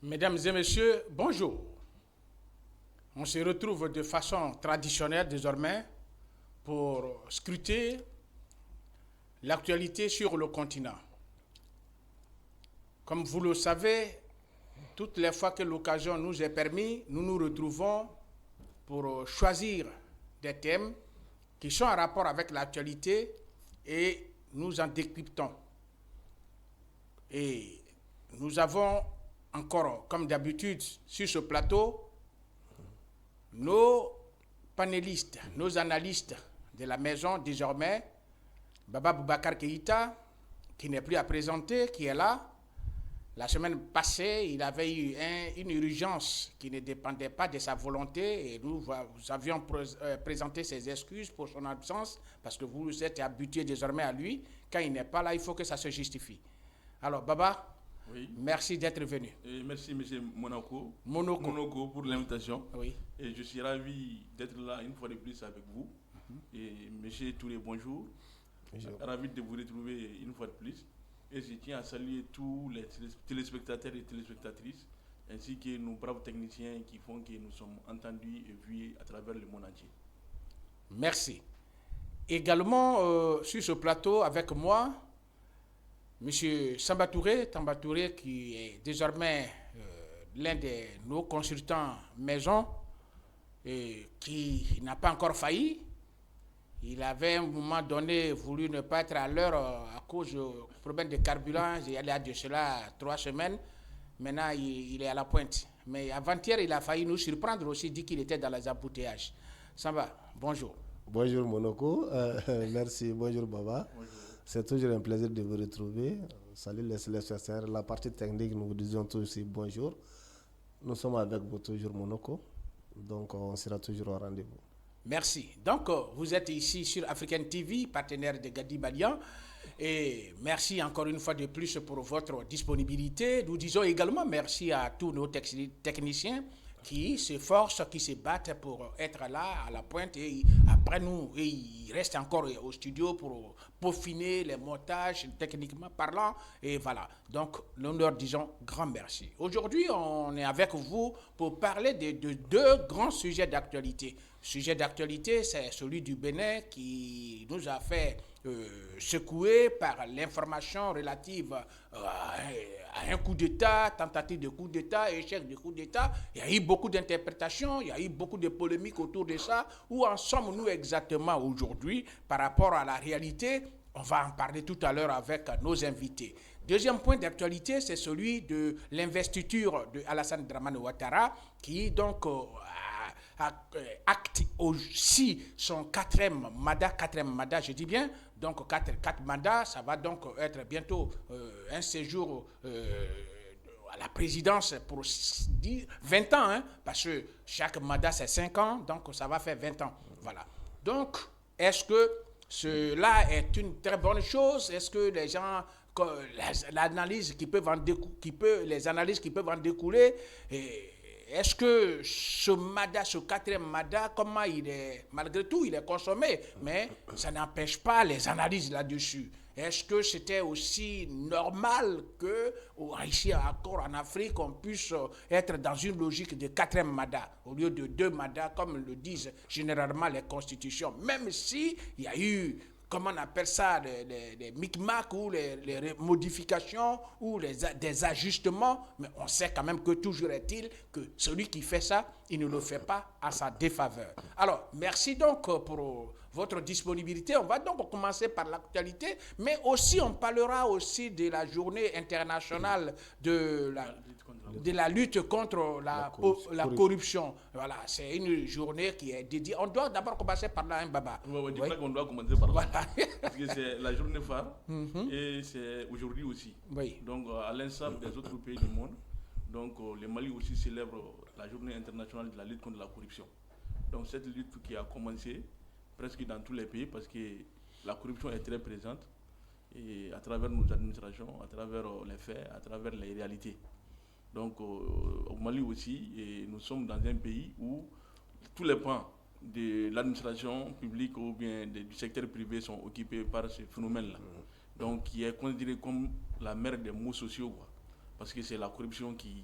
Mesdames et messieurs, bonjour. On se retrouve de façon traditionnelle désormais pour scruter l'actualité sur le continent. Comme vous le savez, toutes les fois que l'occasion nous est permise, nous nous retrouvons pour choisir des thèmes qui sont en rapport avec l'actualité et nous en décryptons. Et nous avons encore, comme d'habitude, sur ce plateau, nos panélistes, nos analystes de la maison désormais, Baba Boubacar Keïta, qui n'est plus à présenter, qui est là. La semaine passée, il avait eu une urgence qui ne dépendait pas de sa volonté et nous avions présenté ses excuses pour son absence parce que vous êtes habitués désormais à lui. Quand il n'est pas là, il faut que ça se justifie. Alors, Baba, oui. Merci d'être venu. Et merci, M. Monoko pour l'invitation. Oui. Et je suis ravi d'être là une fois de plus avec vous. Et M. Touré, bonjour. Bonjour. Ravi de vous retrouver une fois de plus. Et je tiens à saluer tous les téléspectateurs et téléspectatrices, ainsi que nos braves techniciens qui font que nous sommes entendus et vus à travers le monde entier. Merci. Également, sur ce plateau avec moi, M. Samba Touré, qui est désormais l'un de nos consultants maison et qui n'a pas encore failli. Il avait à un moment donné voulu ne pas être à l'heure à cause de problème de carburant. Il y a de cela 3 semaines. Maintenant, il est à la pointe. Mais avant-hier, il a failli nous surprendre aussi, dit qu'il était dans les embouteillages. Samba, bonjour. Bonjour Monoko, merci, bonjour Baba. Bonjour. C'est toujours un plaisir de vous retrouver. Salut les téléspectateurs. La partie technique, nous vous disons tous aussi bonjour. Nous sommes avec vous toujours Monoko, donc on sera toujours au rendez-vous. Merci. Donc, vous êtes ici sur African TV, partenaire de Gadi Balian. Et merci encore une fois de plus pour votre disponibilité. Nous disons également merci à tous nos techniciens qui s'efforcent, qui se battent pour être là à la pointe. Et après nous, et ils restent encore au studio pour peaufiner les montages techniquement parlant. Et voilà. Donc, nous leur disons grand merci. Aujourd'hui, on est avec vous pour parler de 2 grands sujets d'actualité. Sujet d'actualité, c'est celui du Bénin qui nous a fait secouer par l'information relative à un coup d'État, tentative de coup d'État, échec de coup d'État. Il y a eu beaucoup d'interprétations, il y a eu beaucoup de polémiques autour de ça. Où en sommes-nous exactement aujourd'hui par rapport à la réalité? On va en parler tout à l'heure avec nos invités. Deuxième point d'actualité, c'est celui de l'investiture de Alassane Dramane Ouattara, qui donc acte aussi son 4e mandat, je dis bien, donc 4 mandats, ça va donc être bientôt un séjour à la présidence pour 20 ans, hein, parce que chaque mandat c'est 5 ans, donc ça va faire 20 ans, voilà. Donc, est-ce que cela est une très bonne chose? Est-ce que les gens, les analyses qui peuvent en découler, est-ce que ce mandat, ce 4e mandat, comment il est, malgré tout, il est consommé, mais ça n'empêche pas les analyses là-dessus. Est-ce que c'était aussi normal que, ici encore en Afrique, on puisse être dans une logique de 4e mandat, au lieu de 2 mandats, comme le disent généralement les constitutions, même si il y a eu, comment on appelle ça, les micmacs ou les modifications ou des ajustements, mais on sait quand même que toujours est-il que celui qui fait ça, il ne le fait pas à sa défaveur. Alors, merci donc pour votre disponibilité. On va donc commencer par l'actualité, mais aussi on parlera aussi de la journée internationale de la lutte contre la corruption. Voilà, c'est une journée qui est dédiée. On doit d'abord commencer par là, hein, Baba. Oui, je crois qu'on doit commencer par là. Voilà. Parce que c'est la journée phare et c'est aujourd'hui aussi. Oui. Donc, à l'instar des autres pays du monde, donc le Mali aussi célèbre la journée internationale de la lutte contre la corruption. Donc, cette lutte qui a commencé presque dans tous les pays parce que la corruption est très présente et à travers nos administrations, à travers les faits, à travers les réalités. Donc au Mali aussi, et nous sommes dans un pays où tous les pans de l'administration publique ou bien du secteur privé sont occupés par ce phénomène-là. Donc qui est considéré comme la mère des maux sociaux, quoi. Parce que c'est la corruption qui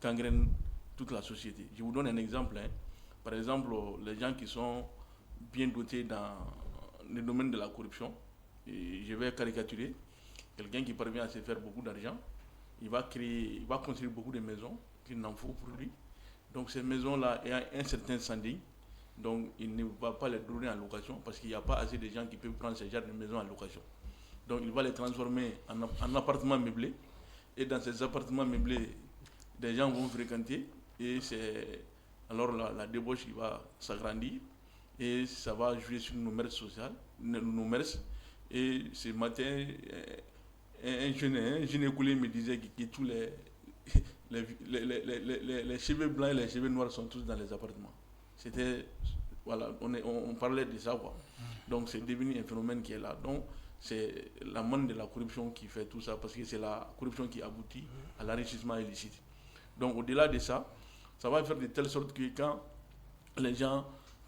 gangrène toute la société. Je vous donne un exemple. Par exemple, les gens qui sont bien dotés dans le domaine de la corruption, et je vais caricaturer, quelqu'un qui parvient à se faire beaucoup d'argent, il va construire beaucoup de maisons qu'il n'en faut pour lui. Donc ces maisons-là ont un certain standing, donc il ne va pas les donner en location parce qu'il n'y a pas assez de gens qui peuvent prendre ce genre de maisons en location. Donc il va les transformer en appartements meublés, et dans ces appartements meublés, des gens vont fréquenter, et alors la débauche il va s'agrandir, et ça va jouer sur nos mœurs sociales, nos mœurs. Et ce matin, un jeune écoulé me disait que tous les cheveux blancs et les cheveux noirs sont tous dans les appartements. C'était, voilà, on parlait de ça, quoi. Donc c'est devenu un phénomène qui est là. Donc c'est la manne de la corruption qui fait tout ça, parce que c'est la corruption qui aboutit à l'enrichissement illicite. Donc au-delà de ça, ça va faire de telle sorte que quand les gens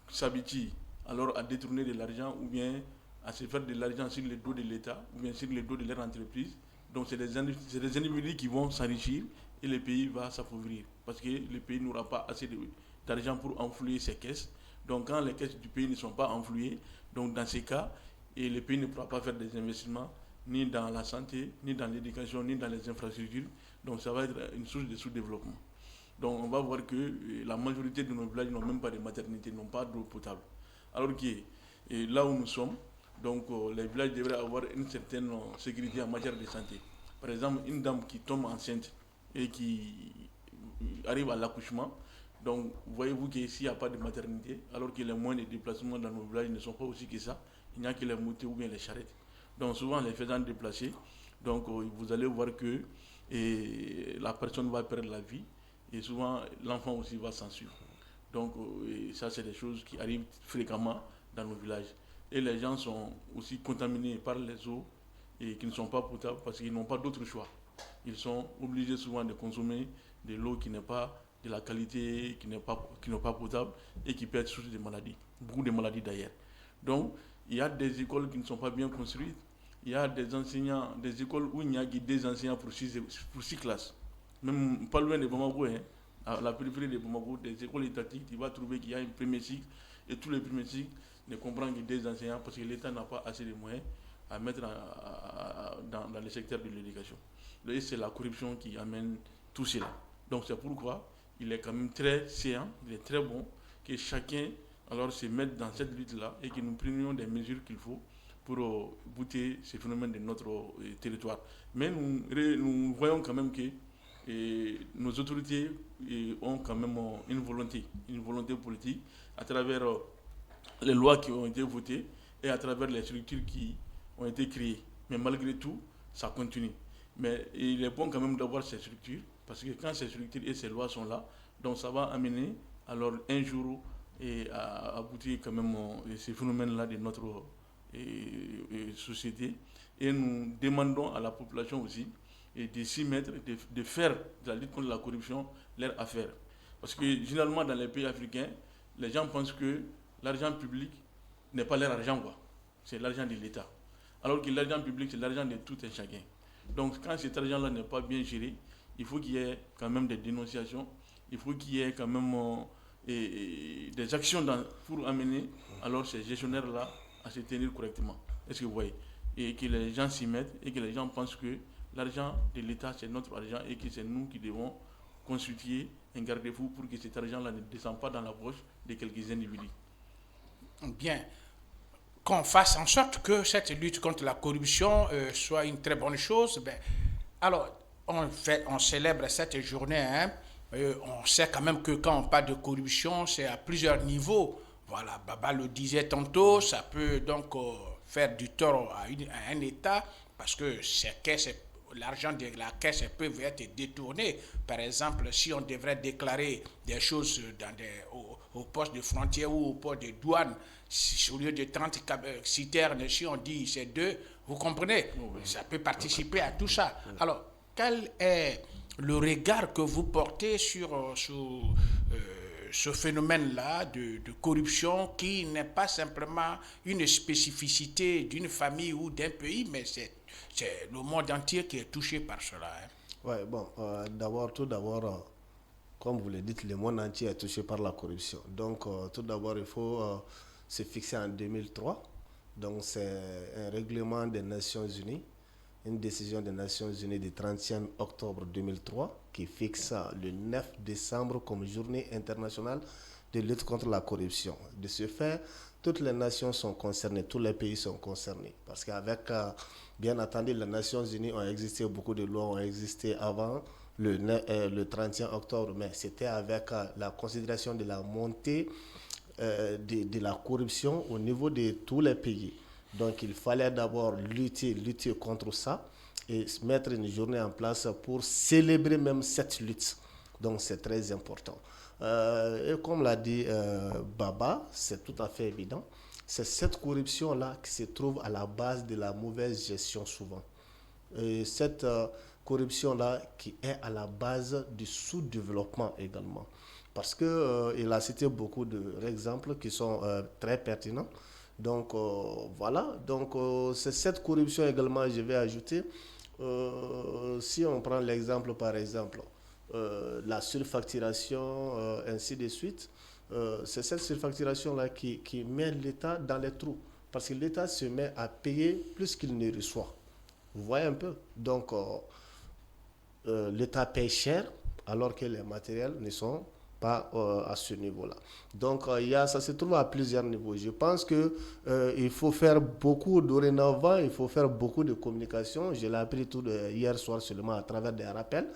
s'habituent alors à détourner de l'argent, ou bien à se faire de l'argent sur le dos de l'État, ou bien sur le dos de leur entreprise, donc c'est des individus qui vont s'enrichir, et le pays va s'appauvrir, parce que le pays n'aura pas assez d'argent pour enflouer ses caisses. Donc quand les caisses du pays ne sont pas enflouées, donc dans ces cas, et le pays ne pourra pas faire des investissements ni dans la santé, ni dans l'éducation, ni dans les infrastructures. Donc ça va être une source de sous-développement. Donc on va voir que la majorité de nos villages n'ont même pas de maternité, n'ont pas d'eau potable. Alors que là où nous sommes, donc les villages devraient avoir une certaine sécurité en matière de santé. Par exemple, une dame qui tombe enceinte et qui arrive à l'accouchement, donc voyez-vous qu'ici il n'y a pas de maternité, alors que les moyens de déplacement dans nos villages ne sont pas aussi que ça. Il n'y a que les motos ou bien les charrettes. Donc souvent les faisant déplacer, donc vous allez voir que la personne va perdre la vie, et souvent l'enfant aussi va s'en suivre. Donc ça c'est des choses qui arrivent fréquemment dans nos villages. Et les gens sont aussi contaminés par les eaux et qui ne sont pas potables parce qu'ils n'ont pas d'autre choix. Ils sont obligés souvent de consommer de l'eau qui n'est pas de la qualité, qui n'est pas potable, et qui peut être source de maladies, beaucoup de maladies d'ailleurs. Donc il y a des écoles qui ne sont pas bien construites. Il y a des enseignants, des écoles où il n'y a que des enseignants pour 6 classes. Même pas loin de Bamako, à la périphérie de Bamako, des écoles étatiques, tu vas trouver qu'il y a un premier cycle, et tous les premiers cycles ne comprennent que des enseignants parce que l'État n'a pas assez de moyens à mettre dans le secteur de l'éducation. Et c'est la corruption qui amène tout cela. Donc c'est pourquoi il est quand même très séant, il est très bon que chacun alors se mette dans cette lutte-là, et que nous prenions des mesures qu'il faut pour bouter ces phénomènes de notre territoire. Mais nous voyons quand même que nos autorités ont quand même une volonté politique à travers les lois qui ont été votées et à travers les structures qui ont été créées. Mais malgré tout, ça continue. Mais il est bon quand même d'avoir ces structures, parce que quand ces structures et ces lois sont là, donc ça va amener alors un jour à aboutir quand même ces phénomènes-là de notre société. Et nous demandons à la population aussi de s'y mettre, de faire de la lutte contre la corruption leur affaire. Parce que généralement dans les pays africains, les gens pensent que l'argent public n'est pas leur argent, quoi. C'est l'argent de l'État. Alors que l'argent public, c'est l'argent de tout un chacun. Donc quand cet argent-là n'est pas bien géré, il faut qu'il y ait quand même des dénonciations, il faut qu'il y ait quand même des actions pour amener alors ces gestionnaires-là à se tenir correctement. Est-ce que vous voyez? Et que les gens s'y mettent, et que les gens pensent que l'argent de l'État, c'est notre argent, et que c'est nous qui devons constituer un garde-fou pour que cet argent-là ne descende pas dans la poche de quelques individus. Bien. Qu'on fasse en sorte que cette lutte contre la corruption soit une très bonne chose. Alors, on célèbre cette journée. On sait quand même que quand on parle de corruption, c'est à plusieurs niveaux. Voilà, Baba le disait tantôt, ça peut donc faire du tort à un État, parce que l'argent de la caisse peut être détourné. Par exemple, si on devrait déclarer des choses au poste de frontière ou au poste de douane, au lieu de 30 citernes, si on dit c'est 2, vous comprenez, ça peut participer à tout ça. Alors, quel est le regard que vous portez sur ce phénomène-là de corruption, qui n'est pas simplement une spécificité d'une famille ou d'un pays, mais c'est le monde entier qui est touché par cela. Ouais, bon, tout d'abord, comme vous le dites, le monde entier est touché par la corruption. Donc, tout d'abord, il faut se fixer en 2003. Donc, c'est un règlement des Nations Unies, une décision des Nations Unies du 31 octobre 2003 qui fixe le 9 décembre comme journée internationale de lutte contre la corruption. De ce fait, toutes les nations sont concernées, tous les pays sont concernés. Parce qu'avec, bien entendu, les Nations Unies ont existé, beaucoup de lois ont existé avant le 31 octobre, mais c'était avec la considération de la montée de la corruption au niveau de tous les pays. Donc il fallait d'abord lutter contre ça et mettre une journée en place pour célébrer même cette lutte. Donc c'est très important. Et comme l'a dit Baba, c'est tout à fait évident. C'est cette corruption-là qui se trouve à la base de la mauvaise gestion souvent. Et cette corruption-là qui est à la base du sous-développement également. Parce qu'il a cité beaucoup d'exemples qui sont très pertinents. Donc voilà, donc c'est cette corruption également, je vais ajouter, si on prend l'exemple par exemple, la surfacturation, ainsi de suite, c'est cette surfacturation-là qui met l'État dans les trous. Parce que l'État se met à payer plus qu'il ne reçoit. Vous voyez un peu. Donc l'État paye cher alors que les matériels ne sont pas à ce niveau-là. Donc, ça se trouve à plusieurs niveaux. Je pense qu'il faut faire beaucoup dorénavant, il faut faire beaucoup de communication. Je l'ai appris hier soir seulement à travers des rappels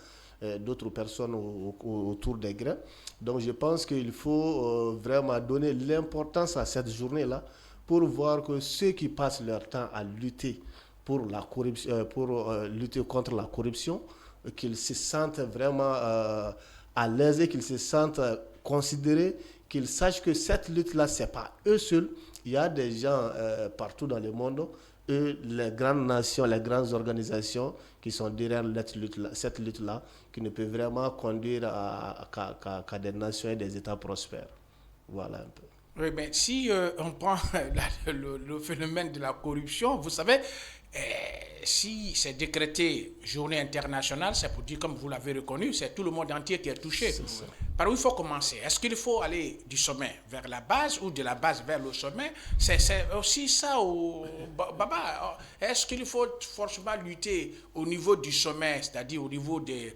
d'autres personnes autour des grèves. Donc, je pense qu'il faut vraiment donner l'importance à cette journée-là pour voir que ceux qui passent leur temps à lutter pour la corruption, pour lutter contre la corruption, qu'ils se sentent vraiment à l'aise et qu'ils se sentent considérés, qu'ils sachent que cette lutte-là, ce n'est pas eux seuls. Il y a des gens partout dans le monde, les grandes nations, les grandes organisations qui sont derrière cette lutte-là, qui ne peuvent vraiment conduire qu'à des nations et des États prospères. Voilà un peu. Oui, mais si on prend le phénomène de la corruption, vous savez, si c'est décrété journée internationale, c'est pour dire, comme vous l'avez reconnu, c'est tout le monde entier qui est touché. Par où il faut commencer? Est-ce qu'il faut aller du sommet vers la base ou de la base vers le sommet? C'est aussi ça, Baba. Est-ce qu'il faut forcément lutter au niveau du sommet, c'est-à-dire au niveau des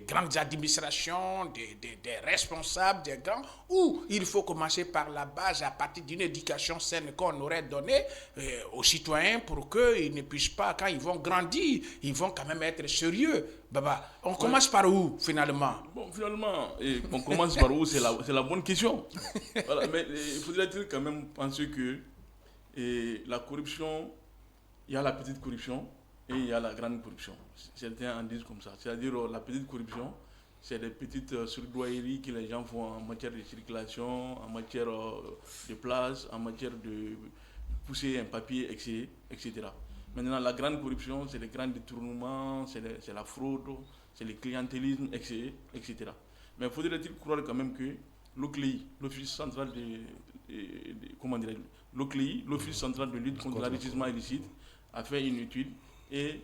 grandes administrations, des responsables, des grands, ou il faut commencer par la base à partir d'une éducation saine qu'on aurait donnée aux citoyens pour qu'ils ne puissent pas, quand ils vont grandir, ils vont quand même être sérieux. Baba, on commence par où finalement? Bon, finalement, on commence par où? C'est la bonne question. Voilà, mais il faudrait quand même penser que la corruption, il y a la petite corruption et il y a la grande corruption. Certains en disent comme ça. C'est-à-dire la petite corruption, c'est des petites surdoyeries que les gens font en matière de circulation, en matière de place, en matière de pousser un papier, etc. Maintenant, la grande corruption, c'est les grands détournements, c'est la fraude, c'est le clientélisme, etc. Mais faudrait-il croire quand même que l'OCLEI, l'Office central l'Office central de lutte contre l'enrichissement illicite, a fait une étude et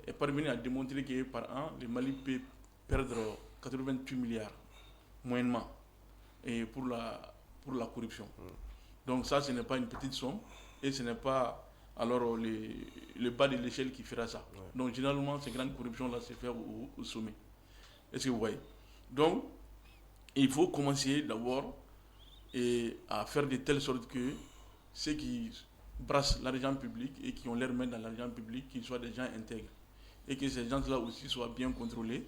est parvenu à démontrer que par an, le Mali peut perdre 88 milliards, moyennement, et pour la corruption. Donc ça, ce n'est pas une petite somme et ce n'est pas alors le bas de l'échelle qui fera ça. Ouais. Donc généralement, ces grandes corruptions-là se font au sommet. Est-ce que vous voyez? Donc, il faut commencer d'abord à faire de telle sorte que ceux qui brassent l'argent public et qui ont leur main dans l'argent public, qu'ils soient des gens intègres. Et que ces gens-là aussi soient bien contrôlés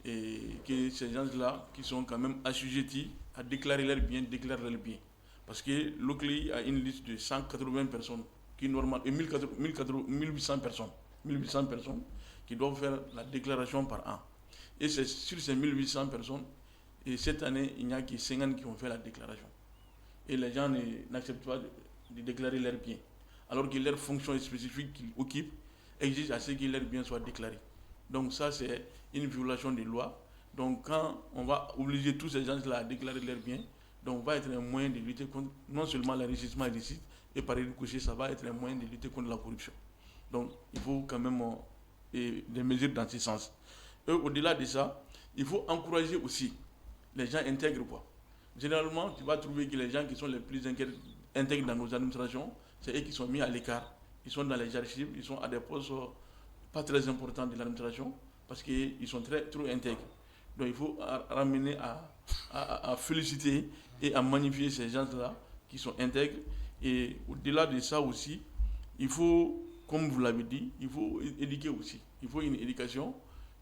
et que ces gens-là qui sont quand même assujettis à déclarer leurs biens, déclarent leurs biens. Parce que l'OCLEI a une liste de 180 personnes qui normalement 1800 personnes qui doivent faire la déclaration par an. Et c'est sur ces 1800 personnes, et cette année, il n'y a que 50 qui ont fait la déclaration. Et les gens n'acceptent pas de déclarer leurs biens. Alors que leurs fonctions spécifiques qu'ils occupent exigent à ce que leurs biens soient déclarés. Donc ça, c'est une violation des lois. Donc quand on va obliger tous ces gens-là à déclarer leurs biens, donc va être un moyen de lutter contre non seulement l'enrichissement illicite, et par ricochet, ça va être un moyen de lutter contre la corruption. Donc, il faut quand même des mesures dans ce sens. Et au-delà de ça, il faut encourager aussi les gens intègrent quoi. Généralement, tu vas trouver que les gens qui sont les plus intègres dans nos administrations, c'est eux qui sont mis à l'écart. Ils sont dans les archives, ils sont à des postes pas très importants de l'administration parce qu'ils sont trop intègres. Donc il faut ramener à féliciter et à magnifier ces gens-là qui sont intègres. Et au-delà de ça aussi, il faut, comme vous l'avez dit, il faut éduquer aussi. Il faut une éducation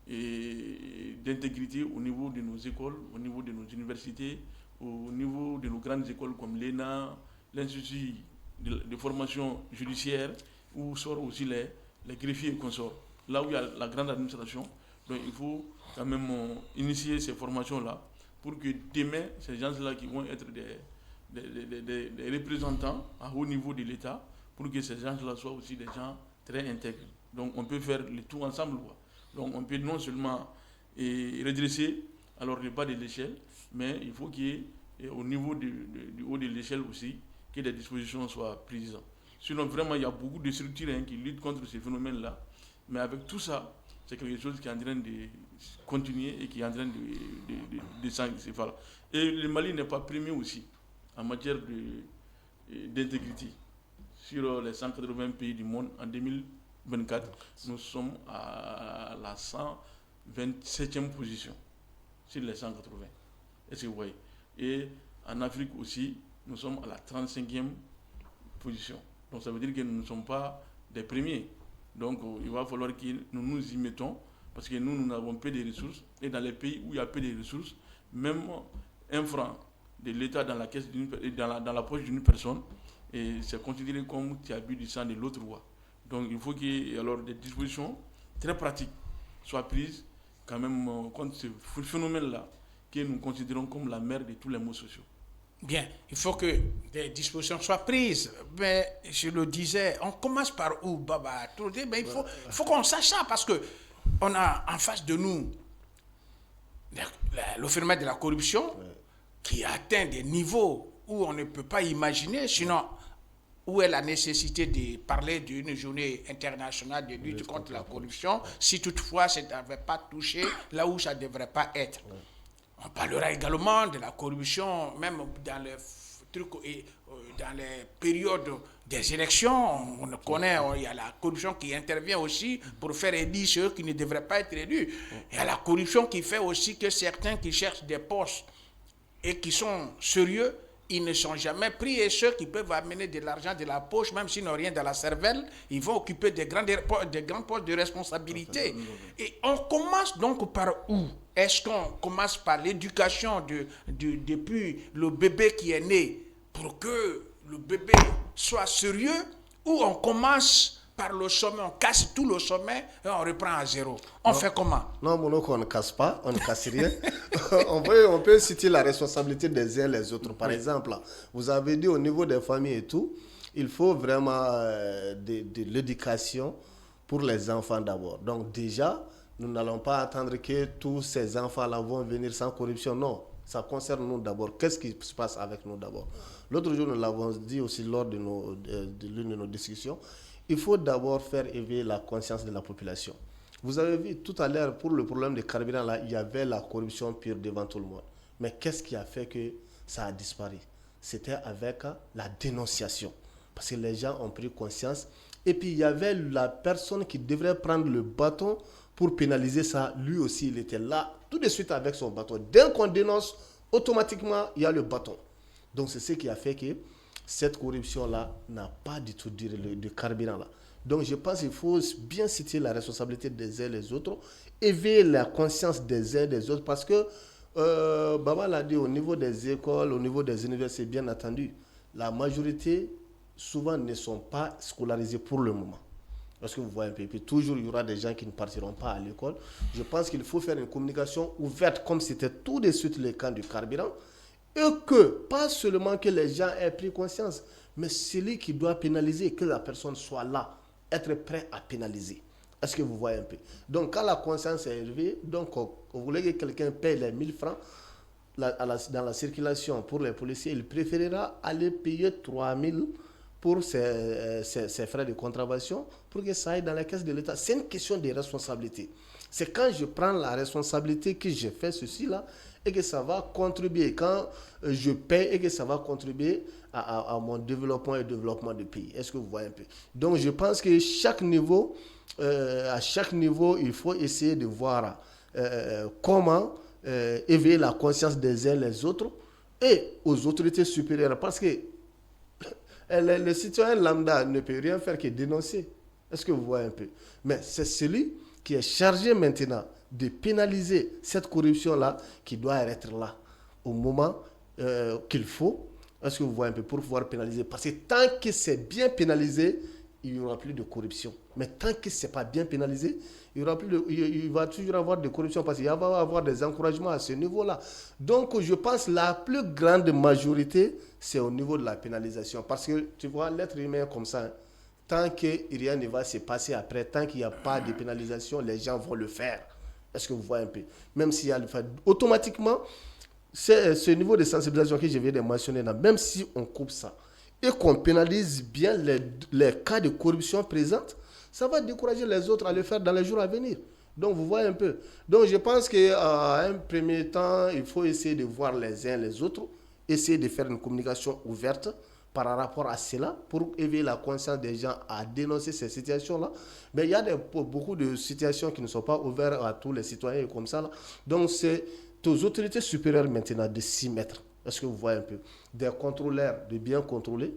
d'intégrité au niveau de nos écoles, au niveau de nos universités, au niveau de nos grandes écoles comme l'ENA, l'Institut de formation judiciaire, où sortent aussi les greffiers et consorts. Là où il y a la grande administration, donc il faut quand même initier ces formations-là pour que demain, ces gens-là qui vont être des représentants à haut niveau de l'État, pour que ces gens-là soient aussi des gens très intègres. Donc on peut faire le tout ensemble, quoi. Donc on peut non seulement redresser alors le bas de l'échelle, mais il faut qu'il y ait au niveau du haut de l'échelle aussi, que des dispositions soient prises. Sinon vraiment il y a beaucoup de structures qui luttent contre ces phénomènes-là, mais avec tout ça, c'est quelque chose qui est en train de continuer et qui est en train de s'engager. Et le Mali n'est pas premier aussi en matière d'intégrité. Sur les 180 pays du monde, en 2024, nous sommes à la 127e position sur les 180. Est-ce que vous voyez? Et en Afrique aussi, nous sommes à la 35e position. Donc ça veut dire que nous ne sommes pas des premiers. Donc il va falloir que nous nous y mettons, parce que nous n'avons peu de ressources. Et dans les pays où il y a peu de ressources, même un franc de l'État dans la caisse dans la poche d'une personne, et c'est considéré comme tu as bu du sang de l'autre roi. Donc il faut que alors, des dispositions très pratiques soient prises quand même contre ce phénomène-là que nous considérons comme la mère de tous les maux sociaux. Bien, il faut que des dispositions soient prises. Mais je le disais, on commence par où, Baba? Mais il faut qu'on sache ça, parce que on a en face de nous le phénomène de la corruption qui atteint des niveaux où on ne peut pas imaginer. Sinon, où est la nécessité de parler d'une journée internationale de lutte contre la corruption si toutefois ça ne devait pas toucher là où ça ne devrait pas être? On parlera également de la corruption, même dans les trucs et dans les périodes des élections. On connaît, il y a la corruption qui intervient aussi pour faire élire ceux qui ne devraient pas être élus. Il y a la corruption qui fait aussi que certains qui cherchent des postes et qui sont sérieux, ils ne sont jamais pris, et ceux qui peuvent amener de l'argent de la poche, même s'ils n'ont rien dans la cervelle, ils vont occuper des grands postes de responsabilité. Et on commence donc par où? Est-ce qu'on commence par l'éducation depuis le bébé qui est né pour que le bébé soit sérieux, ou on commence par le sommet, on casse tout le sommet et on reprend à zéro? On fait comment? Non, on ne casse pas, on ne casse rien. on peut citer la responsabilité des uns et les autres. Par exemple, vous avez dit au niveau des familles et tout, il faut vraiment de l'éducation pour les enfants d'abord. Donc déjà, nous n'allons pas attendre que tous ces enfants-là vont venir sans corruption. Non, ça concerne nous d'abord. Qu'est-ce qui se passe avec nous d'abord? L'autre jour, nous l'avons dit aussi lors de l'une de nos discussions, il faut d'abord faire éveiller la conscience de la population. Vous avez vu tout à l'heure, pour le problème des carburants, là, il y avait la corruption pure devant tout le monde. Mais qu'est-ce qui a fait que ça a disparu? C'était avec la dénonciation. Parce que les gens ont pris conscience. Et puis, il y avait la personne qui devrait prendre le bâton pour pénaliser ça. Lui aussi, il était là, tout de suite avec son bâton. Dès qu'on dénonce, automatiquement, il y a le bâton. Donc, c'est ce qui a fait que cette corruption-là n'a pas du tout duré, le carburant-là. Donc, je pense qu'il faut bien citer la responsabilité des uns et des autres, éveiller la conscience des uns et des autres, parce que, Baba l'a dit, au niveau des écoles, au niveau des universités, bien entendu, la majorité, souvent, ne sont pas scolarisés pour le moment. Parce que vous voyez un peu, puis toujours, il y aura des gens qui ne partiront pas à l'école. Je pense qu'il faut faire une communication ouverte, comme c'était tout de suite le cas du carburant, et que, pas seulement que les gens aient pris conscience, mais celui qui doit pénaliser, que la personne soit là, être prêt à pénaliser. Est-ce que vous voyez un peu? Donc, quand la conscience est élevée, donc, vous voulez que quelqu'un paye les 1000 francs dans la circulation pour les policiers, il préférera aller payer 3000 pour ses frais de contravention pour que ça aille dans la caisse de l'État. C'est une question de responsabilité. C'est quand je prends la responsabilité que j'ai fait ceci là et que ça va contribuer, quand je paie et que ça va contribuer à mon développement et au développement du pays. Est-ce que vous voyez un peu? Donc je pense que à chaque niveau, il faut essayer de voir comment éveiller la conscience des uns les autres et aux autorités supérieures. Parce que le citoyen lambda ne peut rien faire que dénoncer. Est-ce que vous voyez un peu? Mais c'est celui qui est chargé maintenant de pénaliser cette corruption-là qui doit être là au moment qu'il faut. Est-ce que vous voyez un peu? Pour pouvoir pénaliser. Parce que tant que c'est bien pénalisé, il n'y aura plus de corruption. Mais tant que ce n'est pas bien pénalisé, il va toujours avoir de corruption parce qu'il va y avoir des encouragements à ce niveau-là. Donc, je pense que la plus grande majorité, c'est au niveau de la pénalisation. Parce que, tu vois, l'être humain comme ça, tant que rien ne va se passer après, tant qu'il n'y a pas de pénalisation, les gens vont le faire. Est-ce que vous voyez un peu? Même s'il y a le fait, automatiquement, c'est ce niveau de sensibilisation que je viens de mentionner là, même si on coupe ça et qu'on pénalise bien les cas de corruption présents, ça va décourager les autres à le faire dans les jours à venir. Donc, vous voyez un peu. Donc, je pense qu'à un premier temps, il faut essayer de voir les uns les autres, essayer de faire une communication ouverte par rapport à cela pour éveiller la conscience des gens à dénoncer ces situations-là. Mais il y a beaucoup de situations qui ne sont pas ouvertes à tous les citoyens comme ça, là. Donc, c'est aux autorités supérieures maintenant de s'y mettre. Est-ce que vous voyez un peu? Des contrôleurs de bien contrôler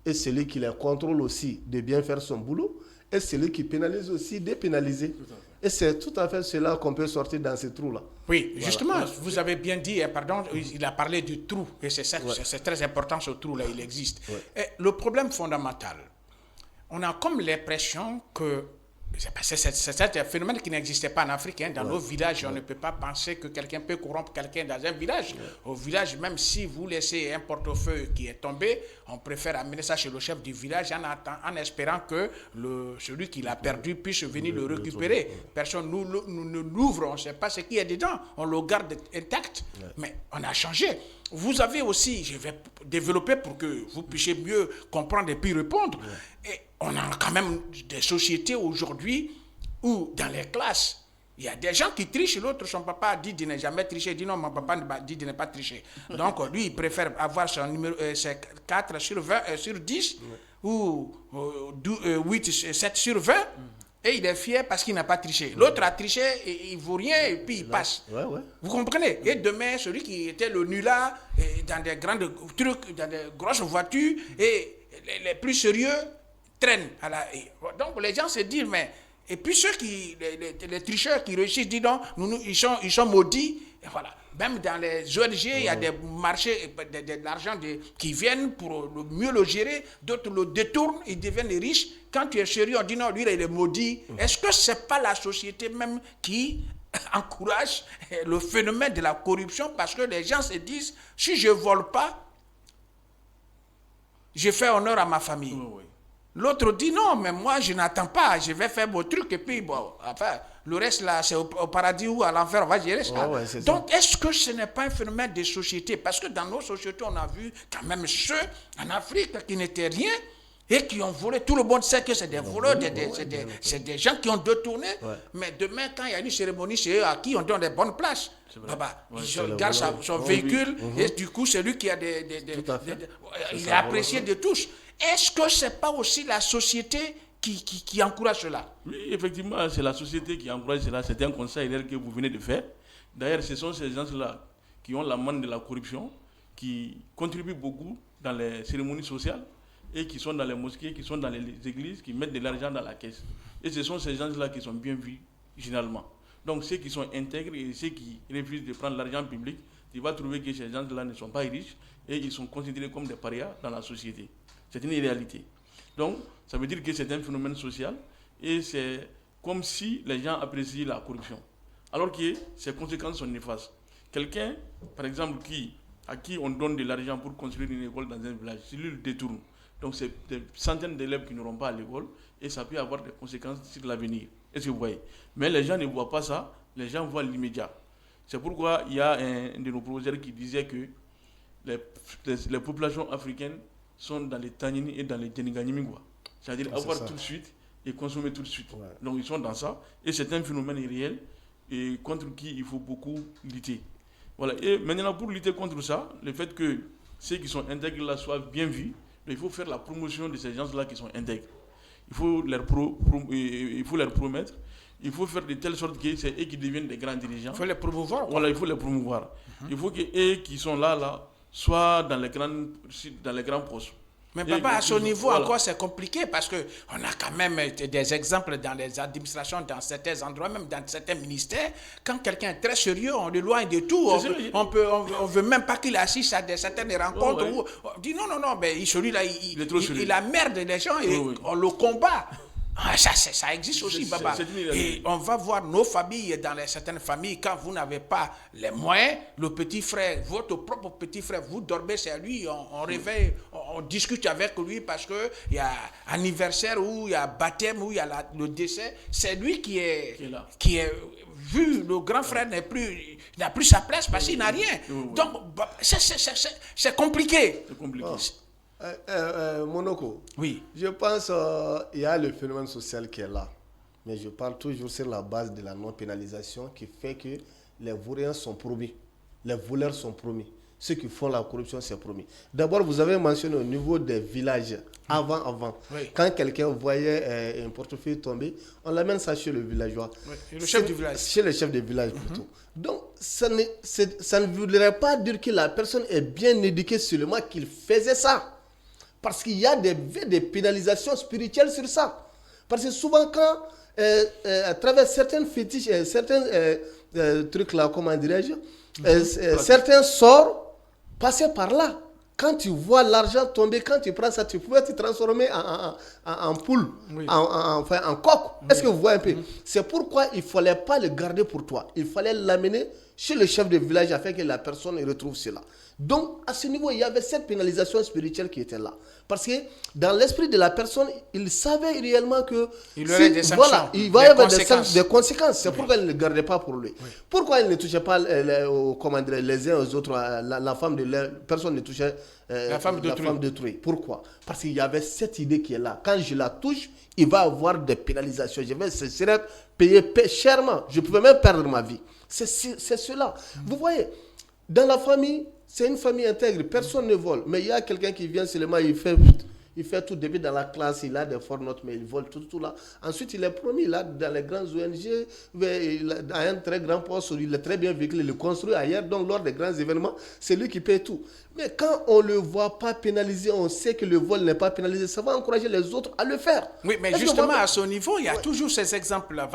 et celui qui les contrôle aussi de bien faire son boulot et celui qui pénalise aussi de pénaliser. Et c'est tout à fait cela qu'on peut sortir dans ce trou-là. Oui, voilà. Justement, vous avez bien dit, pardon, il a parlé du trou, et c'est très important, ce trou-là, il existe. Et le problème fondamental, on a comme l'impression que c'est un phénomène qui n'existait pas en Afrique. Hein. Dans nos villages, on ne peut pas penser que quelqu'un peut corrompre quelqu'un dans un village. Au village, même si vous laissez un portefeuille qui est tombé, on préfère amener ça chez le chef du village en espérant que celui qui l'a perdu puisse venir le récupérer. Personne ne l'ouvre, on ne sait pas ce qu'il y a dedans. On le garde intact. Mais on a changé. Vous avez aussi, je vais développer pour que vous puissiez mieux comprendre et puis répondre. Et on a quand même des sociétés aujourd'hui où, dans les classes, il y a des gens qui trichent. L'autre, son papa dit qu'il n'a jamais triché. Il dit non, mon papa dit qu'il n'a pas triché. Donc, lui, il préfère avoir son numéro 4 sur 20, sur 10 ou 8, 7 sur 20. Et il est fier parce qu'il n'a pas triché. L'autre a triché, et il ne vaut rien et puis il passe. Vous comprenez? Et demain, celui qui était le nulard, dans des grandes trucs, dans des grosses voitures, et les plus sérieux traînent. Donc les gens se disent, mais... Et puis ceux les tricheurs qui réussissent, disent non, ils sont maudits. Et voilà. Même dans les ONG, il y a des marchés, de l'argent qui viennent pour mieux le gérer. D'autres le détournent, ils deviennent riches. Quand tu es sérieux, on dit non, lui, il est maudit. Est-ce que ce n'est pas la société même qui encourage le phénomène de la corruption? Parce que les gens se disent, si je ne vole pas, je fais honneur à ma famille. L'autre dit non, mais moi je n'attends pas, je vais faire mon truc et puis bon, enfin, le reste là, c'est au paradis ou à l'enfer, on va gérer ça. Donc est-ce que ce n'est pas un phénomène de société? Parce que dans nos sociétés, on a vu quand même ceux en Afrique qui n'étaient rien et qui ont volé. Tout le monde sait que c'est des voleurs, c'est des gens qui ont détourné. Mais demain, quand il y a une cérémonie, c'est eux à qui on donne des bonnes places. Il garde son véhicule et du coup, c'est lui qui a il est apprécié de tous. Est-ce que ce n'est pas aussi la société qui encourage cela? Oui, effectivement, c'est la société qui encourage cela. C'est un conseil que vous venez de faire. D'ailleurs, ce sont ces gens-là qui ont la main de la corruption, qui contribuent beaucoup dans les cérémonies sociales et qui sont dans les mosquées, qui sont dans les églises, qui mettent de l'argent dans la caisse. Et ce sont ces gens-là qui sont bien vus, généralement. Donc, ceux qui sont intègres et ceux qui refusent de prendre l'argent public, tu vas trouver que ces gens-là ne sont pas riches et ils sont considérés comme des parias dans la société. C'est une réalité. Donc, ça veut dire que c'est un phénomène social et c'est comme si les gens apprécient la corruption. Alors que ses conséquences sont néfastes. Quelqu'un, par exemple, à qui on donne de l'argent pour construire une école dans un village, si lui le détourne, donc c'est des centaines d'élèves qui n'auront pas à l'école et ça peut avoir des conséquences sur l'avenir. Est-ce que vous voyez? Mais les gens ne voient pas ça, les gens voient l'immédiat. C'est pourquoi il y a un de nos professeurs qui disait que les populations africaines sont dans les Tanini et dans les Deniganimingwa. C'est-à-dire avoir tout de suite et consommer tout de suite. Ouais. Donc ils sont dans ça. Et c'est un phénomène réel et contre qui il faut beaucoup lutter. Voilà. Et maintenant, pour lutter contre ça, le fait que ceux qui sont intègres là soient bien vus, il faut faire la promotion de ces gens-là qui sont intègres. Il faut leur promettre. Il faut faire de telle sorte que c'est eux qui deviennent des grands dirigeants. Il faut les promouvoir. Voilà, il faut les promouvoir. Il faut que eux qui sont là, soient dans les grands postes. Mais Et papa, à ce niveau voilà. encore, c'est compliqué parce qu'on a quand même des exemples dans les administrations, dans certains endroits, même dans certains ministères. Quand quelqu'un est très sérieux, on l'éloigne de tout. On veut même pas qu'il assiste à certaines rencontres. Où on dit non, mais celui-là, il emmerde les gens et on le combat. Ah, ça existe aussi, Baba. Et on va voir nos familles, dans certaines familles, quand vous n'avez pas les moyens, le petit frère, votre propre petit frère, vous dormez chez lui, on réveille, on discute avec lui parce qu'il y a anniversaire ou il y a baptême ou il y a le décès. C'est lui qui est vu, le grand frère n'a plus sa place parce qu'il n'a rien. Donc, c'est compliqué. C'est compliqué. Monoko, oui. Je pense qu'il y a le phénomène social qui est là. Mais je parle toujours sur la base de la non-pénalisation qui fait que les voleurs sont promis. Les voleurs sont promis. Ceux qui font la corruption, c'est promis. D'abord, vous avez mentionné au niveau des villages, avant. Oui. Quand quelqu'un voyait un portefeuille tomber, on l'amène ça chez le villageois. Oui. Le chef du village. Chez le chef du village, plutôt. Donc, ça ne voudrait pas dire que la personne est bien éduquée seulement qu'il faisait ça. Parce qu'il y a des pénalisations spirituelles sur ça. Parce que souvent, quand, à travers certaines fétiches, certains trucs là, comment dirais-je, certains sorts passaient par là. Quand tu vois l'argent tomber, quand tu prends ça, tu pouvais te transformer en poule, oui. en coq. Oui. Est-ce que vous voyez un peu? C'est pourquoi il ne fallait pas le garder pour toi. Il fallait l'amener chez le chef de village afin que la personne retrouve cela. Donc, à ce niveau, il y avait cette pénalisation spirituelle qui était là. Parce que dans l'esprit de la personne, il savait réellement que il y avait des sanctions, voilà, il va y avoir des conséquences. C'est pourquoi il ne le gardait pas pour lui. Oui. Pourquoi il ne touchait pas les uns aux autres, la femme de l'air, personne ne touchait la femme d'autrui. Pourquoi? Parce qu'il y avait cette idée qui est là. Quand je la touche, il va y avoir des pénalisations. Ce serait payé chèrement. Je pouvais même perdre ma vie. C'est cela. Vous voyez, dans la famille, c'est une famille intègre, personne ne vole. Mais il y a quelqu'un qui vient seulement, il fait tout depuis dans la classe, il a des fortes notes, mais il vole tout là. Ensuite, il est promis là, dans les grandes ONG, il a un très grand poste, il est très bien véhiculé, il le construit ailleurs. Donc, lors des grands événements, c'est lui qui paye tout. Mais quand on ne le voit pas pénalisé, on sait que le vol n'est pas pénalisé, ça va encourager les autres à le faire. Oui, mais justement, à ce niveau, il y a toujours ces exemples-là.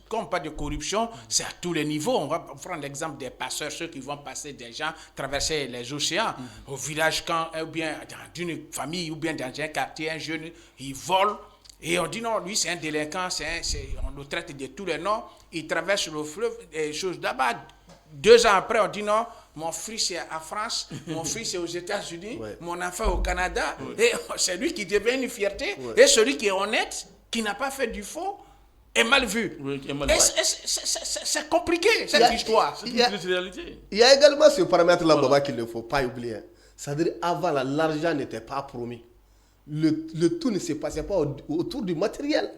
Quand on parle de corruption, c'est à tous les niveaux. On va prendre l'exemple des passeurs, ceux qui vont passer des gens, traverser les océans, au village, ou bien dans une famille, ou bien dans un quartier, un jeune, il vole. Et on dit non, lui c'est un délinquant, on le traite de tous les noms, il traverse le fleuve, et choses d'abord. 2 ans après, on dit non, mon fils est en France, mon fils est aux États-Unis, mon enfant au Canada, et c'est lui qui devient une fierté, et celui qui est honnête, qui n'a pas fait du faux, est mal vu. Oui, c'est compliqué, cette histoire. Il y a également ce paramètre-là, Baba, qu'il ne faut pas oublier. C'est-à-dire, avant, l'argent n'était pas promis. Le tout ne se passait pas autour du matériel.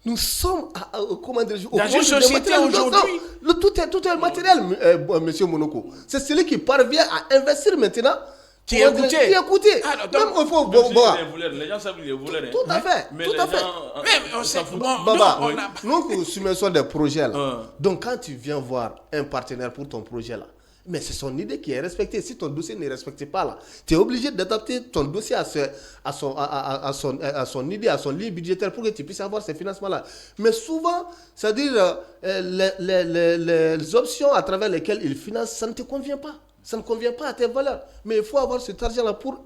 Nous sommes dans une société aujourd'hui. Tout est matériel, monsieur Monoko. C'est celui qui parvient à investir maintenant. Qui est écouté. Les gens savent qu'il est voleur. Tout à fait. Mais tout à fait. On s'en fout. Nous soumettons des projets là. Donc quand tu viens voir un partenaire pour ton projet là, mais c'est son idée qui est respectée. Si ton dossier n'est respecté pas là, tu es obligé d'adapter ton dossier à son idée, à son ligne budgétaire pour que tu puisses avoir ces financements-là. Mais souvent, c'est-à-dire les options à travers lesquelles il finance, ça ne te convient pas. Ça ne convient pas à tes valeurs. Mais il faut avoir cet argent-là pour